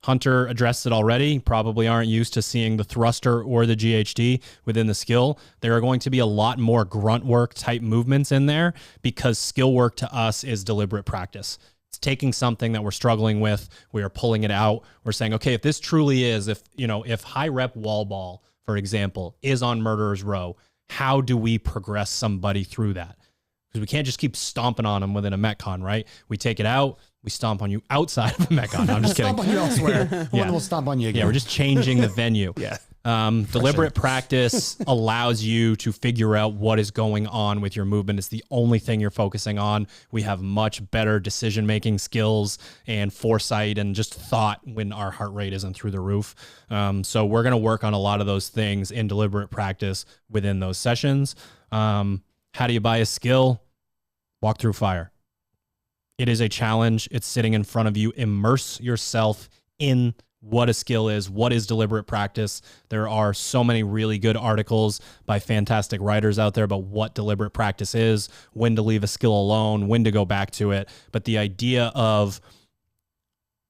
Speaker 1: Hunter addressed it already, probably aren't used to seeing the thruster or the GHD within the skill. There are going to be a lot more grunt work type movements in there because skill work to us is deliberate practice. It's taking something that we're struggling with, we are pulling it out. We're saying, okay, if this truly is, if high rep wall ball, for example, is on murderer's row, how do we progress somebody through that? Because we can't just keep stomping on them within a Metcon, right? We take it out, we stomp on you outside of a Metcon. No, I'm just kidding.
Speaker 4: Stomp on you elsewhere. One will stomp on you again.
Speaker 1: Yeah, we're just changing the venue.
Speaker 4: Yeah.
Speaker 1: Deliberate practice allows you to figure out what is going on with your movement. It's the only thing you're focusing on. We have much better decision-making skills and foresight and just thought when our heart rate isn't through the roof. So we're going to work on a lot of those things in deliberate practice within those sessions. How do you buy a skill? Walk through fire. It is a challenge. It's sitting in front of you. Immerse yourself in what a skill is, what is deliberate practice. There are so many really good articles by fantastic writers out there about what deliberate practice is, when to leave a skill alone, when to go back to it. But the idea of,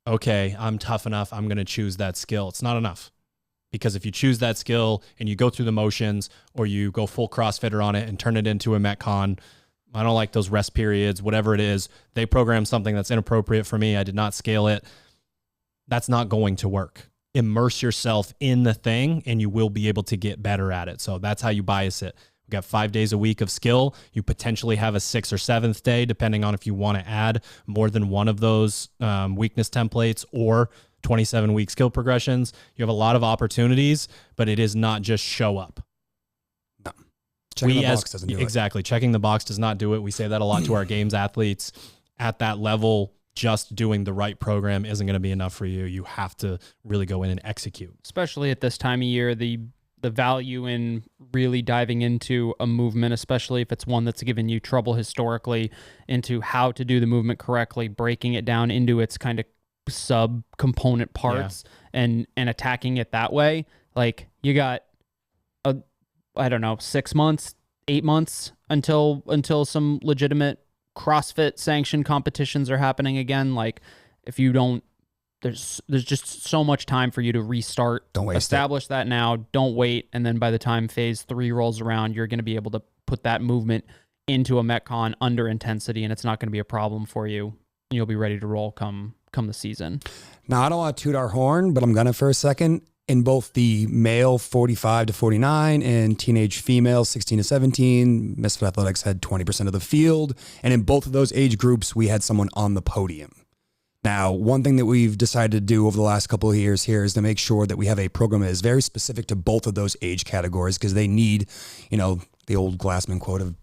Speaker 1: okay, I'm tough enough, I'm going to choose that skill. It's not enough. Because if you choose that skill and you go through the motions or you go full CrossFitter on it and turn it into a Metcon, I don't like those rest periods, whatever it is. They program something that's inappropriate for me. I did not scale it. That's not going to work. Immerse yourself in the thing and you will be able to get better at it. So that's how you bias it. We got 5 days a week of skill. You potentially have a 6th or 7th day, depending on if you want to add more than one of those weakness templates or 27-week skill progressions. You have a lot of opportunities, but it is not just show up.
Speaker 4: No. Checking the box doesn't do it.
Speaker 1: Exactly. Checking the box does not do it. We say that a lot to our games athletes. At that level, just doing the right program isn't going to be enough for you. You have to really go in and execute.
Speaker 3: Especially at this time of year, the value in really diving into a movement, especially if it's one that's given you trouble historically, into how to do the movement correctly, breaking it down into its kind of sub-component parts and attacking it that way. Like, you got, 6 months, 8 months until some legitimate CrossFit sanctioned competitions are happening again. Like, if you don't, there's just so much time for you to restart.
Speaker 4: Don't waste
Speaker 3: Establish that now. Don't wait. And then by the time phase 3 rolls around, you're going to be able to put that movement into a Metcon under intensity, and it's not going to be a problem for you. You'll be ready to roll come the season.
Speaker 4: Now, I don't want to toot our horn, but I'm going to for a second. In both the male 45 to 49 and teenage female 16 to 17, Misfit Athletics had 20% of the field. And in both of those age groups, we had someone on the podium. Now, one thing that we've decided to do over the last couple of years here is to make sure that we have a program that is very specific to both of those age categories, because they need, the old Glassman quote of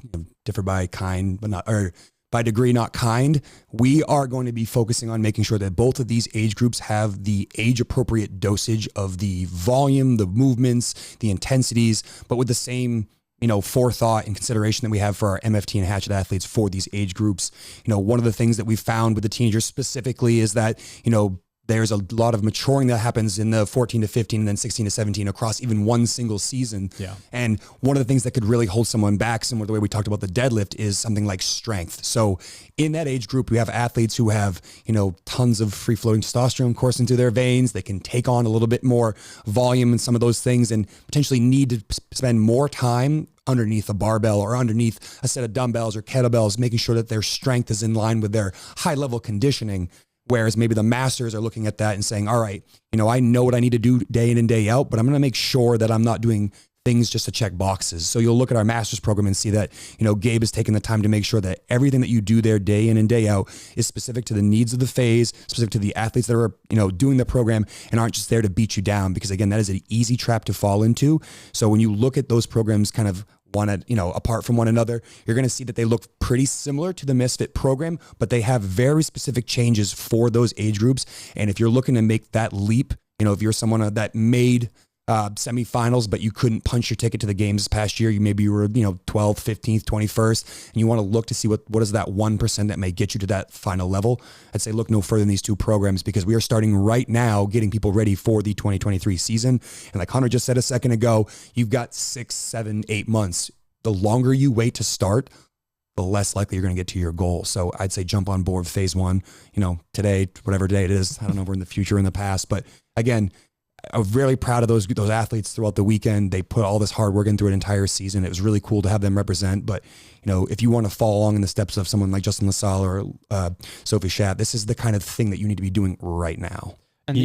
Speaker 4: differ by kind, but not, or by degree, not kind. We are going to be focusing on making sure that both of these age groups have the age appropriate dosage of the volume, the movements, the intensities, but with the same forethought and consideration that we have for our MFT and Hatchet athletes for these age groups. One of the things that we found with the teenagers specifically is that, there's a lot of maturing that happens in the 14 to 15 and then 16 to 17 across even one single season.
Speaker 1: Yeah.
Speaker 4: And one of the things that could really hold someone back, similar to the way we talked about the deadlift, is something like strength. So in that age group, we have athletes who have, tons of free floating testosterone coursing through their veins. They can take on a little bit more volume and some of those things and potentially need to spend more time underneath a barbell or underneath a set of dumbbells or kettlebells, making sure that their strength is in line with their high level conditioning. Whereas maybe the masters are looking at that and saying, all right, I know what I need to do day in and day out, but I'm going to make sure that I'm not doing things just to check boxes. So you'll look at our master's program and see that, Gabe has taken the time to make sure that everything that you do there day in and day out is specific to the needs of the phase, specific to the athletes that are, doing the program and aren't just there to beat you down. Because again, that is an easy trap to fall into. So when you look at those programs kind of apart from one another, you're going to see that they look pretty similar to the Misfit program, but they have very specific changes for those age groups. And if you're looking to make that leap, if you're someone that made semifinals, but you couldn't punch your ticket to the games this past year, maybe you were, 12th, 15th, 21st, and you want to look to see what is that 1% that may get you to that final level, I'd say look no further than these two programs, because we are starting right now getting people ready for the 2023 season. And like Hunter just said a second ago, you've got 6, 7, 8 months. The longer you wait to start, the less likely you're going to get to your goal. So I'd say jump on board phase one, today, whatever day it is. I don't know if we're in the future or in the past, but again, I'm really proud of those athletes throughout the weekend. They put all this hard work in through an entire season. It was really cool to have them represent. But, if you want to follow along in the steps of someone like Justin LaSalle or Sophie Schaap, this is the kind of thing that you need to be doing right now.
Speaker 3: And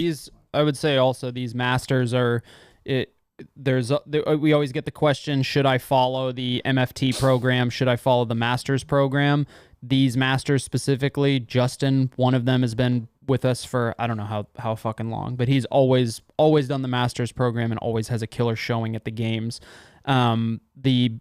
Speaker 3: I would say also these masters are, we always get the question, should I follow the Mft program? Should I follow the masters program? These masters specifically, Justin, one of them has been with us for, I don't know how fucking long, but he's always done the masters program and always has a killer showing at the games. The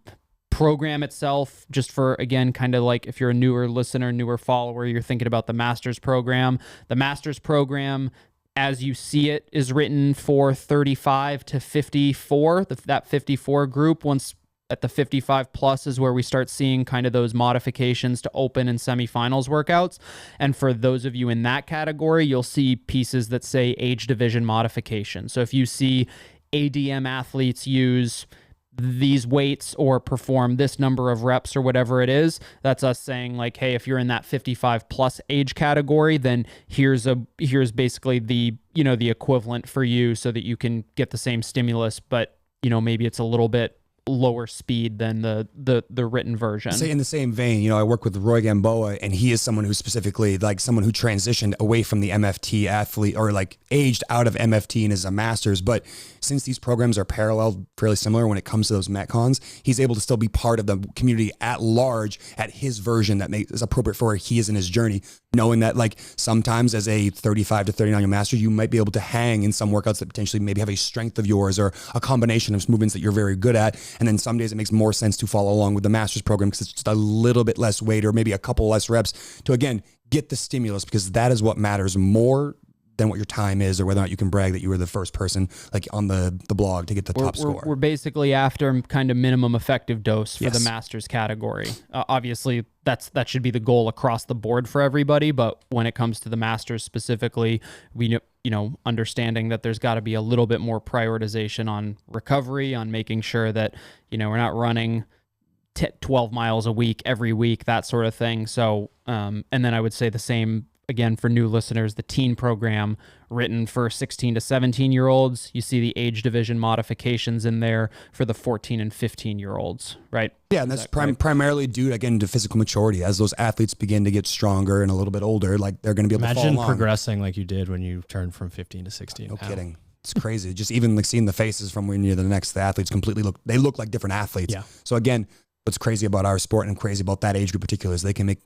Speaker 3: program itself, just for, again, kind of like if you're a newer listener, newer follower, you're thinking about the masters program. The masters program, as you see it, is written for 35 to 54, that 54 group. Once at the 55 plus is where we start seeing kind of those modifications to open and semifinals workouts. And for those of you in that category, you'll see pieces that say age division modification. So if you see ADM athletes use these weights or perform this number of reps or whatever it is, that's us saying like, hey, if you're in that 55 plus age category, then here's basically the equivalent for you so that you can get the same stimulus, but maybe it's a little bit lower speed than the written version.
Speaker 4: Say in the same vein, I work with Roy Gamboa, and he is someone who specifically someone who transitioned away from the MFT athlete or aged out of MFT and is a master's. But since these programs are parallel, fairly similar when it comes to those Metcons, he's able to still be part of the community at large at his version that is appropriate for where he is in his journey, knowing that sometimes as a 35 to 39 year master, you might be able to hang in some workouts that potentially maybe have a strength of yours or a combination of movements that you're very good at. And then some days it makes more sense to follow along with the master's program because it's just a little bit less weight or maybe a couple less reps to, again, get the stimulus, because that is what matters more than what your time is or whether or not you can brag that you were the first person on the blog to get the top score.
Speaker 3: We're basically after kind of minimum effective dose for the masters category. Obviously, that should be the goal across the board for everybody. But when it comes to the masters specifically, we understanding that there's got to be a little bit more prioritization on recovery, on making sure that we're not running 12 miles a week every week, that sort of thing. So and then I would say the same again for new listeners, the teen program written for 16 to 17 year olds. You see the age division modifications in there for the 14 and 15 year olds, right?
Speaker 4: Yeah, and that's primarily due again to physical maturity. As those athletes begin to get stronger and a little bit older, they're going to be able to follow along.
Speaker 1: Progressing like you did when you turned from 15 to 16.
Speaker 4: No kidding. It's crazy. Just even seeing the faces from when you're the next, the athletes they look like different athletes.
Speaker 1: Yeah.
Speaker 4: So again, what's crazy about our sport and crazy about that age group in particular is they can make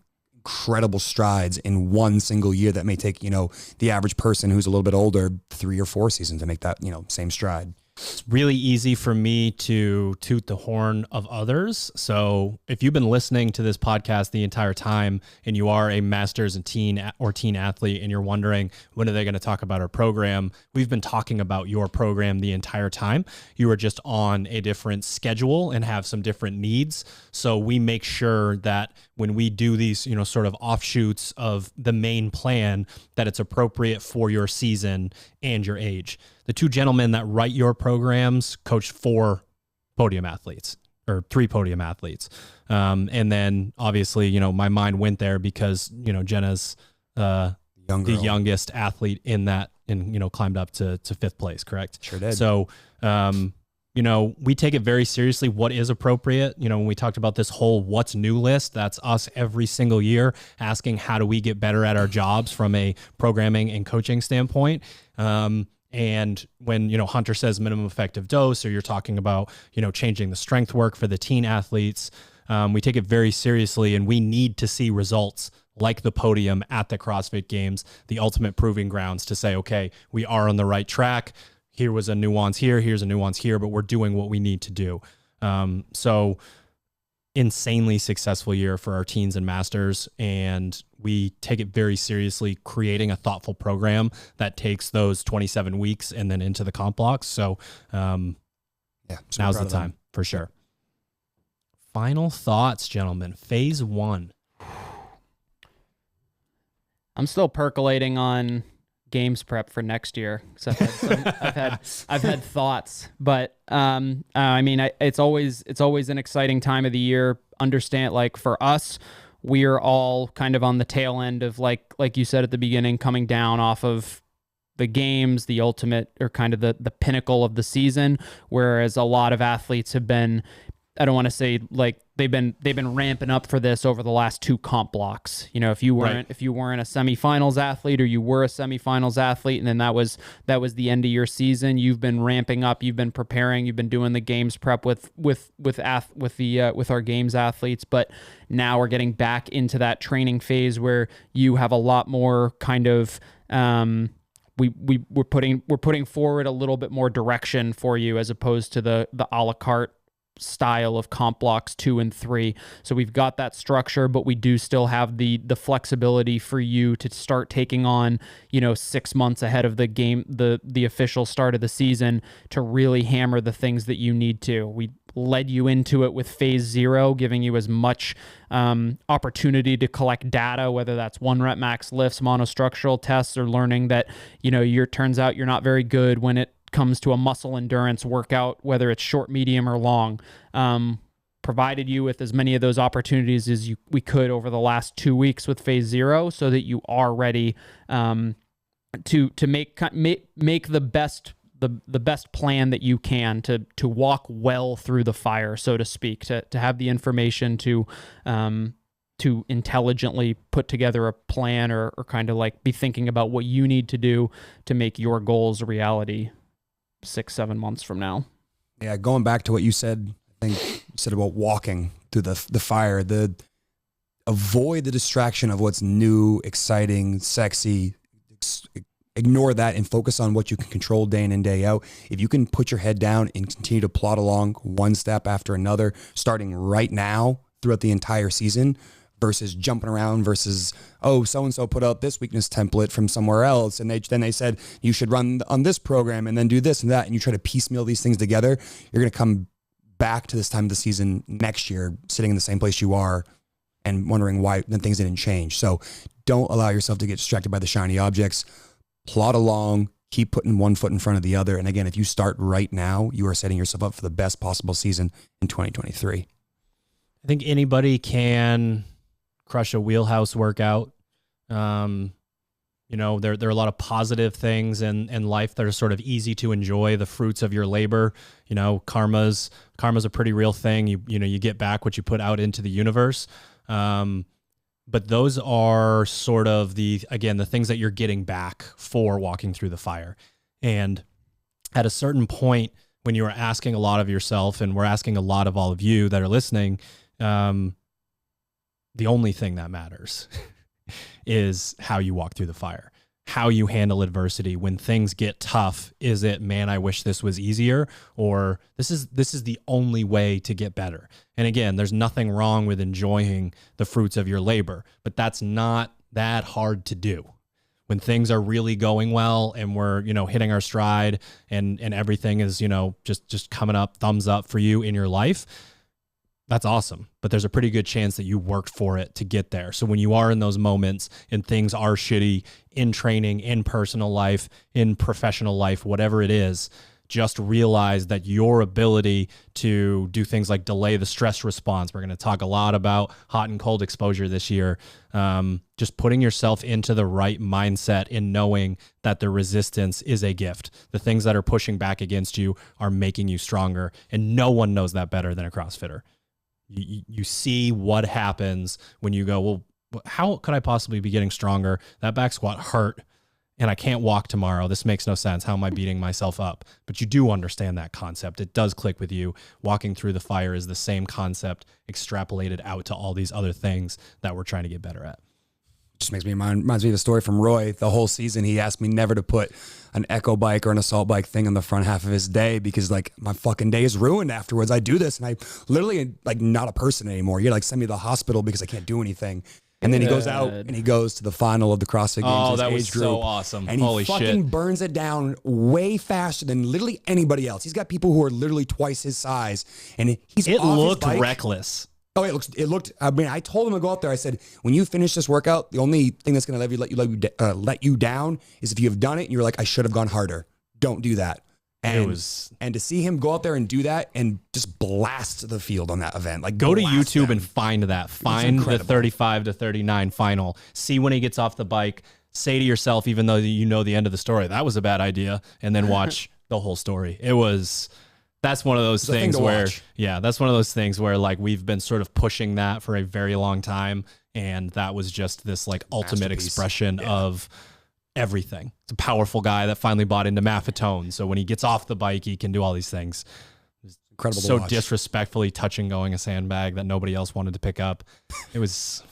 Speaker 4: incredible strides in one single year that may take, the average person who's a little bit older 3 or 4 seasons to make that, same stride.
Speaker 1: It's really easy for me to toot the horn of others. So if you've been listening to this podcast the entire time and you are a masters and teen athlete and you're wondering, when are they going to talk about our program? We've been talking about your program the entire time. You are just on a different schedule and have some different needs. So we make sure that when we do these, you know, sort of offshoots of the main plan, that it's appropriate for your season and your age. The two gentlemen that write your programs coach 4 podium athletes, or 3 podium athletes. And then obviously, you know, my mind went there because, you know, Jenna's the youngest athlete in that, and, you know, climbed up to 5th place, correct?
Speaker 4: Sure did.
Speaker 1: So, you know, we take it very seriously what is appropriate. You know, when we talked about this whole what's new list, that's us every single year asking how do we get better at our jobs from a programming and coaching standpoint. And when, you know, Hunter says minimum effective dose, or you're talking about, you know, changing the strength work for the teen athletes, we take it very seriously, and we need to see results like the podium at the CrossFit Games, the ultimate proving grounds, to say, okay, we are on the right track. Here was a nuance here, here's a nuance here, but we're doing what we need to do. So insanely successful year for our teens and masters, and we take it very seriously, creating a thoughtful program that takes those 27 weeks and then into the comp blocks. So now's the time for sure. Final thoughts, gentlemen. Phase 1.
Speaker 3: I'm still percolating on games prep for next year, because I've had thoughts, but I mean, it's always an exciting time of the year. Understand, like, for us, we are all kind of on the tail end of, like you said at the beginning, coming down off of the games, the ultimate, or kind of the pinnacle of the season, whereas a lot of athletes have been, I don't want to say like they've been ramping up for this over the last 2 comp blocks. You know, if you weren't a semifinals athlete, or you were a semifinals athlete, and then that was the end of your season, you've been ramping up, you've been preparing, you've been doing the games prep with our games athletes. But now we're getting back into that training phase where you have a lot more kind of we're putting forward a little bit more direction for you, as opposed to the a la carte style of comp blocks 2 and 3. So we've got that structure, but we do still have the flexibility for you to start taking on, you know, 6 months ahead of the game, the official start of the season, to really hammer the things that you need to. We led you into it with phase 0, giving you as much opportunity to collect data, whether that's 1 rep max lifts, monostructural tests, or learning that, you know, turns out you're not very good when it comes to a muscle endurance workout, whether it's short, medium, or long. Provided you with as many of those opportunities as we could over the last 2 weeks with phase 0, so that you are ready to make the best plan that you can to walk well through the fire, so to speak, to have the information to intelligently put together a plan, or kind of like be thinking about what you need to do to make your goals a reality 6-7 months from now.
Speaker 4: Yeah, going back to what you said, I think you said about walking through the fire, avoid the distraction of what's new, exciting, sexy. Ignore that and focus on what you can control day in and day out. If you can put your head down and continue to plod along one step after another, starting right now throughout the entire season, versus jumping around, versus, oh, so-and-so put out this weakness template from somewhere else, and then they said you should run on this program and then do this and that, and you try to piecemeal these things together, you're going to come back to this time of the season next year sitting in the same place you are and wondering why then things didn't change. So don't allow yourself to get distracted by the shiny objects. Plod along, keep putting one foot in front of the other. And again, if you start right now, you are setting yourself up for the best possible season in 2023.
Speaker 1: I think anybody can crush a wheelhouse workout. You know, there are a lot of positive things in life that are sort of easy to enjoy, the fruits of your labor. You know, karma's a pretty real thing. You know, you get back what you put out into the universe. But those are sort of the things that you're getting back for walking through the fire. And at a certain point, when you are asking a lot of yourself, and we're asking a lot of all of you that are listening, the only thing that matters is how you walk through the fire, how you handle adversity. When things get tough, is it, man, I wish this was easier, or this is the only way to get better? And again, there's nothing wrong with enjoying the fruits of your labor, but that's not that hard to do. When things are really going well and we're, you know, hitting our stride and everything is, you know, just coming up, thumbs up for you in your life, that's awesome. But there's a pretty good chance that you worked for it to get there. So when you are in those moments and things are shitty in training, in personal life, in professional life, whatever it is, just realize that your ability to do things like delay the stress response. We're going to talk a lot about hot and cold exposure this year. Just putting yourself into the right mindset in knowing that the resistance is a gift. The things that are pushing back against you are making you stronger. And no one knows that better than a CrossFitter. You see what happens when you go, well, how could I possibly be getting stronger? That back squat hurt and I can't walk tomorrow. This makes no sense. How am I beating myself up? But you do understand that concept. It does click with you. Walking through the fire is the same concept extrapolated out to all these other things that we're trying to get better at.
Speaker 4: Just makes me reminds me of a story from Roy. The whole season, he asked me never to put an echo bike or an assault bike thing on the front half of his day because like my fucking day is ruined afterwards. I do this and I literally like not a person anymore. You like send me to the hospital because I can't do anything. And then he goes out and he goes to the final of the CrossFit Games.
Speaker 1: Oh,
Speaker 4: his
Speaker 1: that
Speaker 4: age
Speaker 1: was
Speaker 4: group,
Speaker 1: so awesome.
Speaker 4: And he
Speaker 1: Holy
Speaker 4: fucking
Speaker 1: shit.
Speaker 4: burns it down way faster than literally anybody else. He's got people who are literally twice his size. And he's
Speaker 1: It
Speaker 4: off
Speaker 1: looked
Speaker 4: his bike.
Speaker 1: reckless.
Speaker 4: Oh, it looked, I mean, I told him to go out there. I said, when you finish this workout, the only thing that's going to let you down is if you have done it and you're like, I should have gone harder. Don't do that. And to see him go out there and do that and just blast the field on that event, like
Speaker 1: go to
Speaker 4: blast
Speaker 1: YouTube
Speaker 4: them.
Speaker 1: and find that. Find the 35 to 39 final. See when he gets off the bike. Say to yourself, even though you know the end of the story, that was a bad idea, and then watch the whole story. That's one of those things where, that's one of those things where like we've been sort of pushing that for a very long time, and that was just this like ultimate expression of everything. It's a powerful guy that finally bought into Mafetone. So when he gets off the bike, he can do all these things.
Speaker 4: Incredible.
Speaker 1: So disrespectfully touching going a sandbag that nobody else wanted to pick up. It was.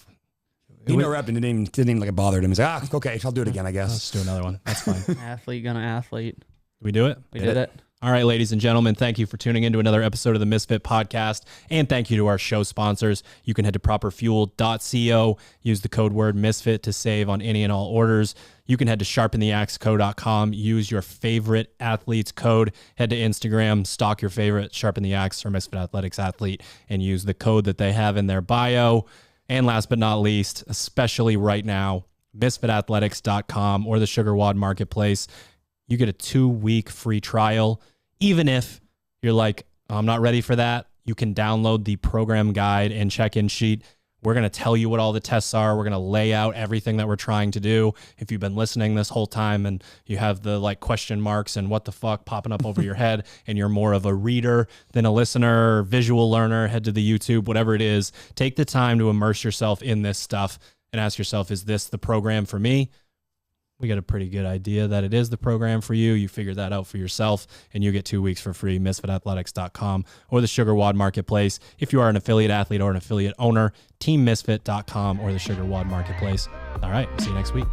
Speaker 4: He no rep and didn't even like it bothered him. He's like, okay, I'll do it again, I guess.
Speaker 1: Let's do another one. That's fine.
Speaker 3: Athlete gonna athlete.
Speaker 1: Did we do it?
Speaker 3: We did it.
Speaker 1: All right, ladies and gentlemen, thank you for tuning into another episode of the Misfit Podcast, and thank you to our show sponsors. You can head to properfuel.co, use the code word Misfit to save on any and all orders. You can head to sharpentheaxeco.com, use your favorite athlete's code, head to Instagram, stalk your favorite Sharpen the Axe or Misfit Athletics athlete, and use the code that they have in their bio. And last but not least, especially right now, misfitathletics.com or the SugarWOD marketplace. You get a 2-week free trial. Even if you're like, oh, I'm not ready for that, you can download the program guide and check-in sheet. We're going to tell you what all the tests are. We're going to lay out everything that we're trying to do. If you've been listening this whole time and you have the like question marks and what the fuck popping up over your head and you're more of a reader than a listener or visual learner, head to the YouTube, whatever it is. Take the time to immerse yourself in this stuff and ask yourself, is this the program for me? We got a pretty good idea that it is the program for you. You figure that out for yourself, and you get 2 weeks for free, misfitathletics.com or the SugarWOD marketplace. If you are an affiliate athlete or an affiliate owner, teammisfit.com or the SugarWOD marketplace. All right, see you next week.